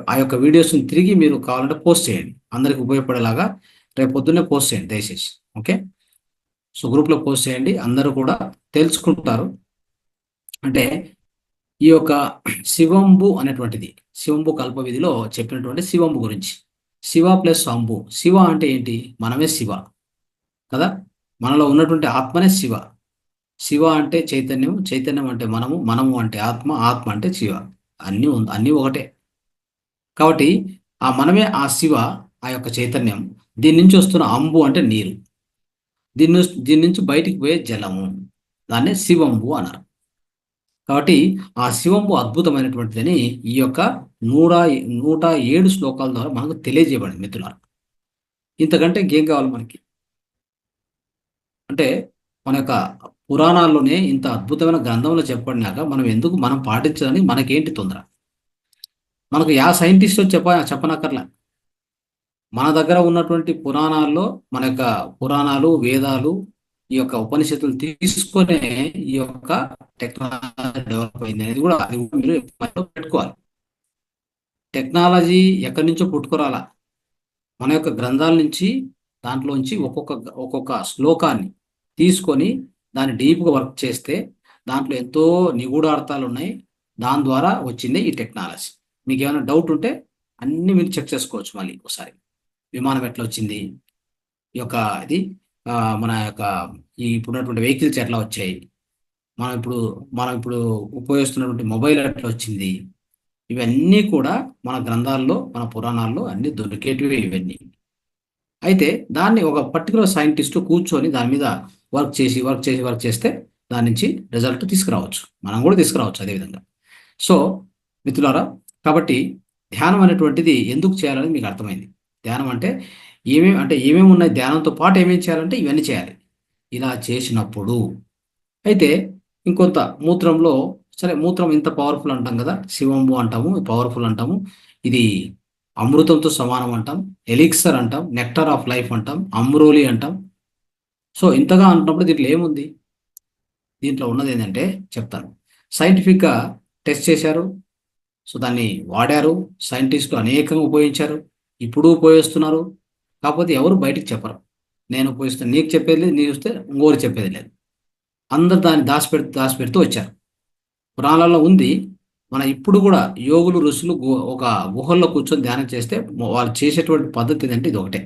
ఆ యొక్క వీడియోస్ని తిరిగి మీరు కావాలంటే పోస్ట్ చేయండి, అందరికి ఉపయోగపడేలాగా రేపు పొద్దున్నే పోస్ట్ చేయండి దయచేసి. ఓకే. సో గ్రూప్లో పోస్ట్ చేయండి, అందరూ కూడా తెలుసుకుంటారు. అంటే ఈ యొక్క శివంబు అనేటువంటిది, శివంబు కల్ప విధిలో చెప్పినటువంటి శివంబు గురించి. శివ ప్లస్ అంబు. శివ అంటే ఏంటి? మనమే శివ కదా, మనలో ఉన్నటువంటి ఆత్మనే శివ. శివ అంటే చైతన్యం, చైతన్యం అంటే మనము, మనము అంటే ఆత్మ, ఆత్మ అంటే శివ. అన్నీ ఒకటే. కాబట్టి ఆ మనమే ఆ శివ, ఆ యొక్క చైతన్యం. దీని నుంచి వస్తున్న అంబు అంటే నీరు, దీని నుంచి బయటికి పోయే జలము, దాన్నే శివంబు అన్నారు. కాబట్టి ఆ శివంబు అద్భుతమైనటువంటిదని ఈ యొక్క 107 శ్లోకాల ద్వారా మనకు తెలియజేయబడింది మిత్రులారా. ఇంతకంటే ఇంకేం కావాలి మనకి? అంటే మన యొక్క పురాణాల్లోనే ఇంత అద్భుతమైన గ్రంథంలో చెప్పబడినాక మనం పాటించాలని మనకేంటి తొందర? మనకు సైంటిస్ట్ చెప్పనక్కర్లా. మన దగ్గర ఉన్నటువంటి పురాణాల్లో, మన యొక్క పురాణాలు, వేదాలు, ఈ యొక్క ఉపనిషత్తులు తీసుకునే ఈ యొక్క టెక్నాలజీ డెవలప్ అయింది అనేది కూడా అది మీరు పెట్టుకోవాలి. టెక్నాలజీ ఎక్కడి నుంచో పుట్టుకురాలా, మన యొక్క గ్రంథాల నుంచి, దాంట్లోంచి ఒక్కొక్క శ్లోకాన్ని తీసుకొని దాన్ని డీప్గా వర్క్ చేస్తే దాంట్లో ఎంతో నిగూఢార్థాలు ఉన్నాయి. దాని ద్వారా వచ్చింది ఈ టెక్నాలజీ. మీకు ఏమైనా డౌట్ ఉంటే అన్ని మీరు చెక్ చేసుకోవచ్చు. మళ్ళీ ఒకసారి విమానం ఎట్లా వచ్చింది, ఈ యొక్క ఇది మన యొక్క ఇప్పుడున్నటువంటి వెహికల్స్ ఎట్లా వచ్చాయి, మనం ఇప్పుడు ఉపయోగిస్తున్నటువంటి మొబైల్ ఎట్లా వచ్చింది, ఇవన్నీ కూడా మన గ్రంథాల్లో, మన పురాణాల్లో అన్ని దొరికేటివి ఇవన్నీ. అయితే దాన్ని ఒక పర్టికులర్ సైంటిస్ట్ కూర్చొని దాని మీద వర్క్ చేస్తే దాని నుంచి రిజల్ట్ తీసుకురావచ్చు, మనం కూడా తీసుకురావచ్చు అదేవిధంగా. సో మిత్రులారా, కాబట్టి ధ్యానం అనేటువంటిది ఎందుకు చేయాలని మీకు అర్థమైంది. ధ్యానం అంటే ఏమేమి ఉన్నాయి, ధ్యానంతో పాటు ఏమేమి చేయాలంటే ఇవన్నీ చేయాలి. ఇలా చేసినప్పుడు అయితే ఇంకొంత మూత్రంలో, సరే మూత్రం ఇంత పవర్ఫుల్ అంటాం కదా, శివంబు అంటాము, పవర్ఫుల్ అంటాము, ఇది అమృతంతో సమానం అంటాం, ఎలిక్సర్ అంటాం, నెక్టర్ ఆఫ్ లైఫ్ అంటాం, అమ్రోలి అంటాం. సో ఇంతగా అంటున్నప్పుడు దీంట్లో ఏముంది? దీంట్లో ఉన్నది ఏంటంటే చెప్తాను. సైంటిఫిక్గా టెస్ట్ చేశారు, సో దాన్ని వాడారు, సైంటిస్టులు అనేకంగా ఉపయోగించారు, ఇప్పుడు ఉపయోగిస్తున్నారు. కాకపోతే ఎవరు బయటికి చెప్పరు. నేను ఉపయోగిస్తాను, నీకు చెప్పేది లేదు, నీ చూస్తే ఇంకోరు చెప్పేది లేదు. అందరు దాన్ని దాచిపెడుతూ వచ్చారు. పురాణాల్లో ఉంది. మన ఇప్పుడు కూడా యోగులు, ఋషులు ఒక గుహల్లో కూర్చొని ధ్యానం చేస్తే వాళ్ళు చేసేటువంటి పద్ధతి ఏంటంటే ఇది ఒకటే.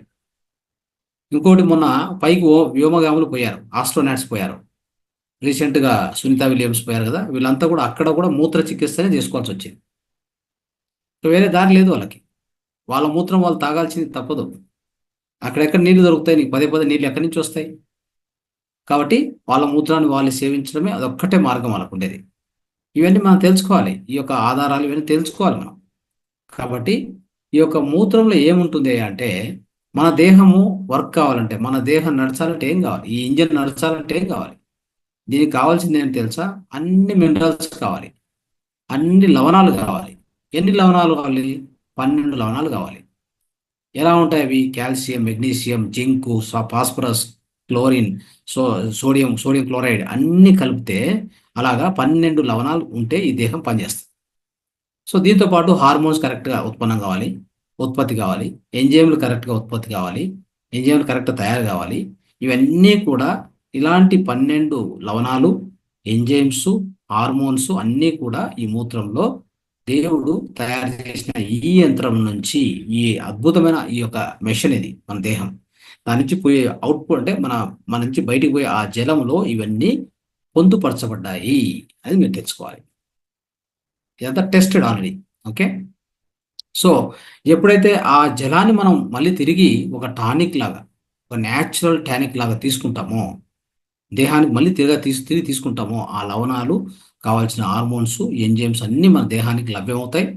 ఇంకోటి, మొన్న పైకి వ్యోమగాములు పోయారు, ఆస్ట్రోనాట్స్ పోయారు, రీసెంట్గా సునీత విలియమ్స్ పోయారు కదా, వీళ్ళంతా కూడా అక్కడ కూడా మూత్ర చికిత్సనే చేసుకోవాల్సి వచ్చింది. వేరే దారి లేదు వాళ్ళకి. వాళ్ళ మూత్రం వాళ్ళు తాగాల్సింది తప్పదు. అక్కడెక్కడ నీళ్లు దొరుకుతాయి? నీకు పదే నీళ్ళు ఎక్కడి నుంచి వస్తాయి? కాబట్టి వాళ్ళ మూత్రాన్ని వాళ్ళు సేవించడమే అదొక్కటే మార్గం వాళ్ళకు ఉండేది. ఇవన్నీ మనం తెలుసుకోవాలి, ఈ యొక్క ఆధారాలు ఇవన్నీ తెలుసుకోవాలి మనం. కాబట్టి ఈ యొక్క మూత్రంలో ఏముంటుంది అంటే, మన దేహము వర్క్ కావాలంటే, మన దేహం నడచాలంటే ఏం కావాలి? ఈ ఇంజన్ నడచాలంటే ఏం కావాలి? దీనికి కావాల్సింది ఏంటి తెలుసా? అన్ని మినరల్స్ కావాలి, అన్ని లవణాలు కావాలి. ఎన్ని లవణాలు కావాలి? 12 లవణాలు కావాలి. ఎలా ఉంటాయి అవి? Calcium, magnesium, zinc, phosphorus, chlorine, sodium chloride అన్ని కలిపితే అలాగా 12 లవణాలు ఉంటే ఈ దేహం పనిచేస్తుంది. సో దీంతో పాటు హార్మోన్స్ కరెక్ట్గా ఉత్పత్తి కావాలి, ఎంజైమ్లు కరెక్ట్గా ఉత్పత్తి కావాలి, ఎంజైమ్లు కరెక్ట్గా తయారు కావాలి. ఇవన్నీ కూడా ఇలాంటి 12 లవణాలు, ఎంజైమ్స్, హార్మోన్స్ అన్నీ కూడా ఈ మూత్రంలో దేవుడు తయారు చేసిన ఈ యంత్రం నుంచి, ఈ అద్భుతమైన ఈ యొక్క మెషిన్ ఇది మన దేహం, దాని నుంచి పోయే అవుట్పుట్ అంటే మన నుంచి బయటికి పోయే ఆ జలంలో ఇవన్నీ పొందుపరచబడ్డాయి. అది మీరు తెచ్చుకోవాలి. ఇదంతా టెస్టెడ్ ఆల్రెడీ. ఓకే. సో ఎప్పుడైతే ఆ జలాన్ని మనం మళ్ళీ తిరిగి ఒక టానిక్ లాగా, ఒక న్యాచురల్ టానిక్ లాగా తీసుకుంటామో, దేహానికి మళ్ళీ తిరిగి తీసుకుంటామో, ఆ లవణాలు, కావాల్సిన హార్మోన్స్, ఎంజైమ్స్ అన్నీ మన దేహానికి లభ్యమవుతాయి.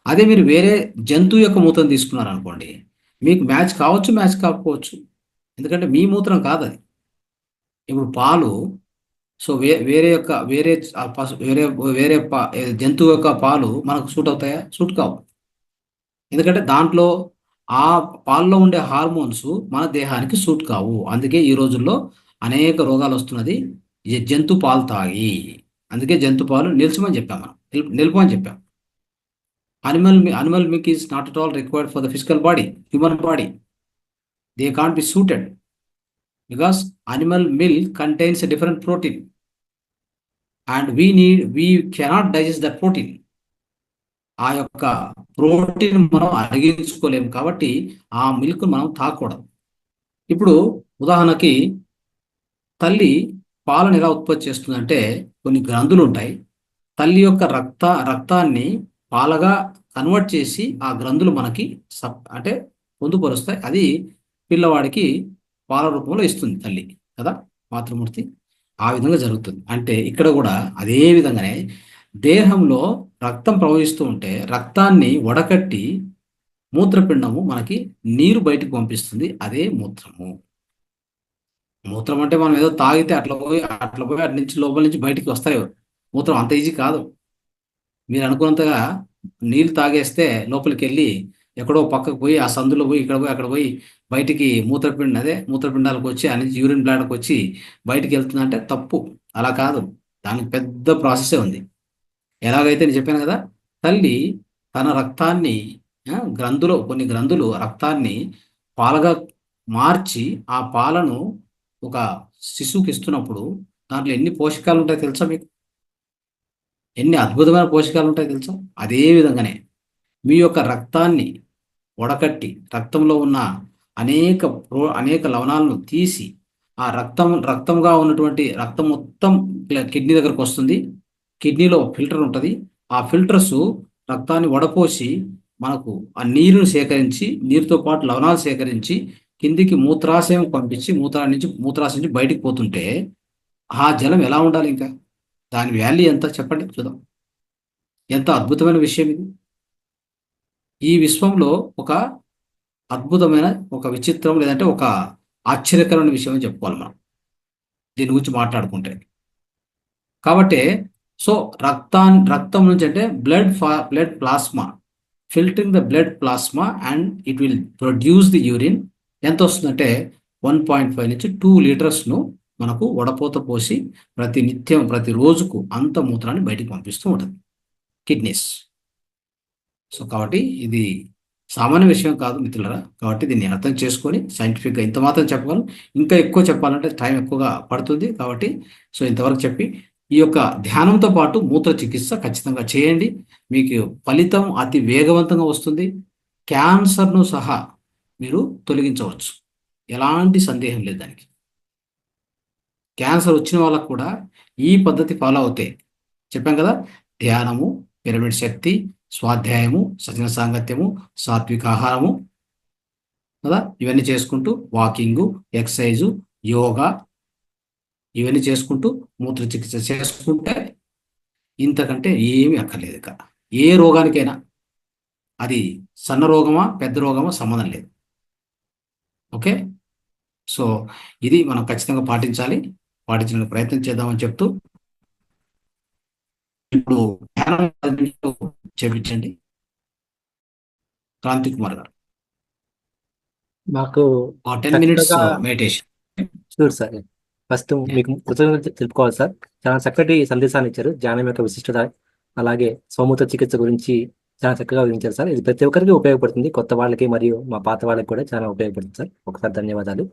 అదే మీరు వేరే జంతువు యొక్క మూత్రం తీసుకున్నారనుకోండి, మీకు మ్యాచ్ కావచ్చు, మ్యాచ్ కాకపోవచ్చు. ఎందుకంటే మీ మూత్రం కాదు అది. ఇప్పుడు పాలు, సో వేరే యొక్క వేరే జంతువు యొక్క పాలు మనకు సూట్ అవుతాయా? సూట్ కావు. ఎందుకంటే దాంట్లో ఆ పాల్లో ఉండే హార్మోన్స్ మన దేహానికి సూట్ కావు. అందుకే ఈ రోజుల్లో అనేక రోగాలు వస్తున్నది ఈ జంతు పాలు తాగి. అందుకే జంతు పాలు నిల్చమని చెప్పాం, మనం నిలుపమని చెప్పాం. animal milk is not at all required for the physical body, human body. They can't be suited because animal milk contains a different protein and we cannot digest that protein. ఆ యొక్క ప్రోటీన్ మనం అరిగించుకోలేము కాబట్టి ఆ milk మనం తాగకూడదు. ఇప్పుడు ఉదాహరణకి తల్లి పాలను ఎలా ఉత్పత్తి చేస్తుందంటే, కొన్ని గ్రంథులు ఉంటాయి. తల్లి యొక్క రక్తాన్ని పాలగా కన్వర్ట్ చేసి ఆ గ్రంథులు మనకి అంటే పొందుపరుస్తాయి. అది పిల్లవాడికి పాల రూపంలో ఇస్తుంది తల్లి కదా, మాతృమూర్తి. ఆ విధంగా జరుగుతుంది. అంటే ఇక్కడ కూడా అదే విధంగానే దేహంలో రక్తం ప్రవహిస్తూ ఉంటే రక్తాన్ని వడకట్టి మూత్రపిండము మనకి నీరు బయటకు పంపిస్తుంది. అదే మూత్రము. మూత్రం అంటే మనం ఏదో తాగితే అట్లా పోయి అటు నుంచి లోపల నుంచి బయటికి వస్తాయి. మూత్రం అంత ఈజీ కాదు. మీరు అనుకున్నంతగా నీళ్ళు తాగేస్తే లోపలికి వెళ్ళి ఎక్కడో పక్కకు పోయి, ఆ సందులో పోయి, ఇక్కడ పోయి, అక్కడ పోయి బయటికి మూత్రపిండాలకు వచ్చి, ఆ నుంచి యూరిన్ బ్లాడర్కి వచ్చి బయటికి వెళ్తుందంటే తప్పు. అలా కాదు, దానికి పెద్ద ప్రాసెసే ఉంది. ఎలాగైతే నేను చెప్పాను కదా, తల్లి తన రక్తాన్ని కొన్ని గ్రంథులు రక్తాన్ని పాలగా మార్చి ఆ పాలను ఒక శిశువుకి ఇస్తున్నప్పుడు దాంట్లో ఎన్ని పోషకాలు ఉంటాయో తెలుసా మీకు? ఎన్ని అద్భుతమైన పోషకాలు ఉంటాయో తెలుసా? అదే విధంగానే మీ యొక్క రక్తాన్ని వడకట్టి రక్తంలో ఉన్న అనేక లవణాలను తీసి ఆ రక్తంగా ఉన్నటువంటి రక్తం మొత్తం కిడ్నీ దగ్గరకు వస్తుంది. కిడ్నీలో ఫిల్టర్ ఉంటుంది. ఆ ఫిల్టర్స్ రక్తాన్ని వడపోసి మనకు ఆ నీరును సేకరించి, నీరుతో పాటు లవణాలు సేకరించి కిందికి మూత్రాశయం పంపించి మూత్రాశయం నుంచి బయటికి పోతుంటే ఆ జలం ఎలా ఉండాలి? ఇంకా దాని వాల్యూ ఎంత చెప్పండి చూద్దాం. ఎంత అద్భుతమైన విషయం ఇది. ఈ విశ్వంలో ఒక అద్భుతమైన, ఒక విచిత్రం, లేదంటే ఒక ఆశ్చర్యకరమైన విషయం అని చెప్పుకోవాలి మనం దీని గురించి మాట్లాడుకుంటే. కాబట్టి సో రక్తం నుంచి అంటే blood plasma, filtering the blood plasma and it will produce the urine. ఎంత వస్తుందంటే 1.5 నుంచి 2 లీటర్స్ను మనకు వడపోత పోసి ప్రతి రోజుకు అంత మూత్రాన్ని బయటికి పంపిస్తూ ఉంటుంది కిడ్నీస్. సో కాబట్టి ఇది సామాన్య విషయం కాదు మిత్రులరా. కాబట్టి దీన్ని అర్థం చేసుకొని సైంటిఫిక్గా ఇంత మాత్రం చెప్పగలను. ఇంకా ఎక్కువ చెప్పాలంటే టైం ఎక్కువగా పడుతుంది. కాబట్టి సో ఇంతవరకు చెప్పి, ఈ యొక్క ధ్యానంతో పాటు మూత్ర చికిత్స ఖచ్చితంగా చేయండి. మీకు ఫలితం అతి వేగవంతంగా వస్తుంది. క్యాన్సర్ను సహా మీరు తొలగించవచ్చు, ఎలాంటి సందేహం లేదు దానికి. క్యాన్సర్ వచ్చిన వాళ్ళకు కూడా ఈ పద్ధతి ఫాలో అవుతాయి. చెప్పాం కదా, ధ్యానము, పిరమిడ్ శక్తి, స్వాధ్యాయము, సజన సాంగత్యము, సాత్విక ఆహారము కదా, ఇవన్నీ చేసుకుంటూ వాకింగు, ఎక్సర్సైజు, యోగా ఇవన్నీ చేసుకుంటూ మూత్ర చికిత్స చేసుకుంటే ఇంతకంటే ఏమీ అక్కర్లేదు. ఇక ఏ రోగానికైనా, అది సన్న రోగమా పెద్ద రోగమా సంబంధం లేదు. ఓకే, సో ఇది మనం ఖచ్చితంగా పాటించడానికి ప్రయత్నం చేద్దామని చెప్తూ, ఇప్పుడు చేపించండి క్రాంతి కుమార్ గారు. మాకు 10 minutes చక్కగా మెడిటేషన్. Sure sir. ఫస్ట్ మీకు కృతజ్ఞతలు తెలుపుకోవాలి సార్. చాలా చక్కటి సందేశాన్ని ఇచ్చారు. ధ్యానం యొక్క విశిష్టత, అలాగే స్వమూత్ర చికిత్స గురించి చాలా చక్కగా వివరించారు సార్. ఇది ప్రతి ఒక్కరికి ఉపయోగపడుతుంది, కొత్త వాళ్ళకి మరియు మా పాత వాళ్ళకి కూడా చాలా ఉపయోగపడుతుంది సార్. ఒకసారి ధన్యవాదాలు.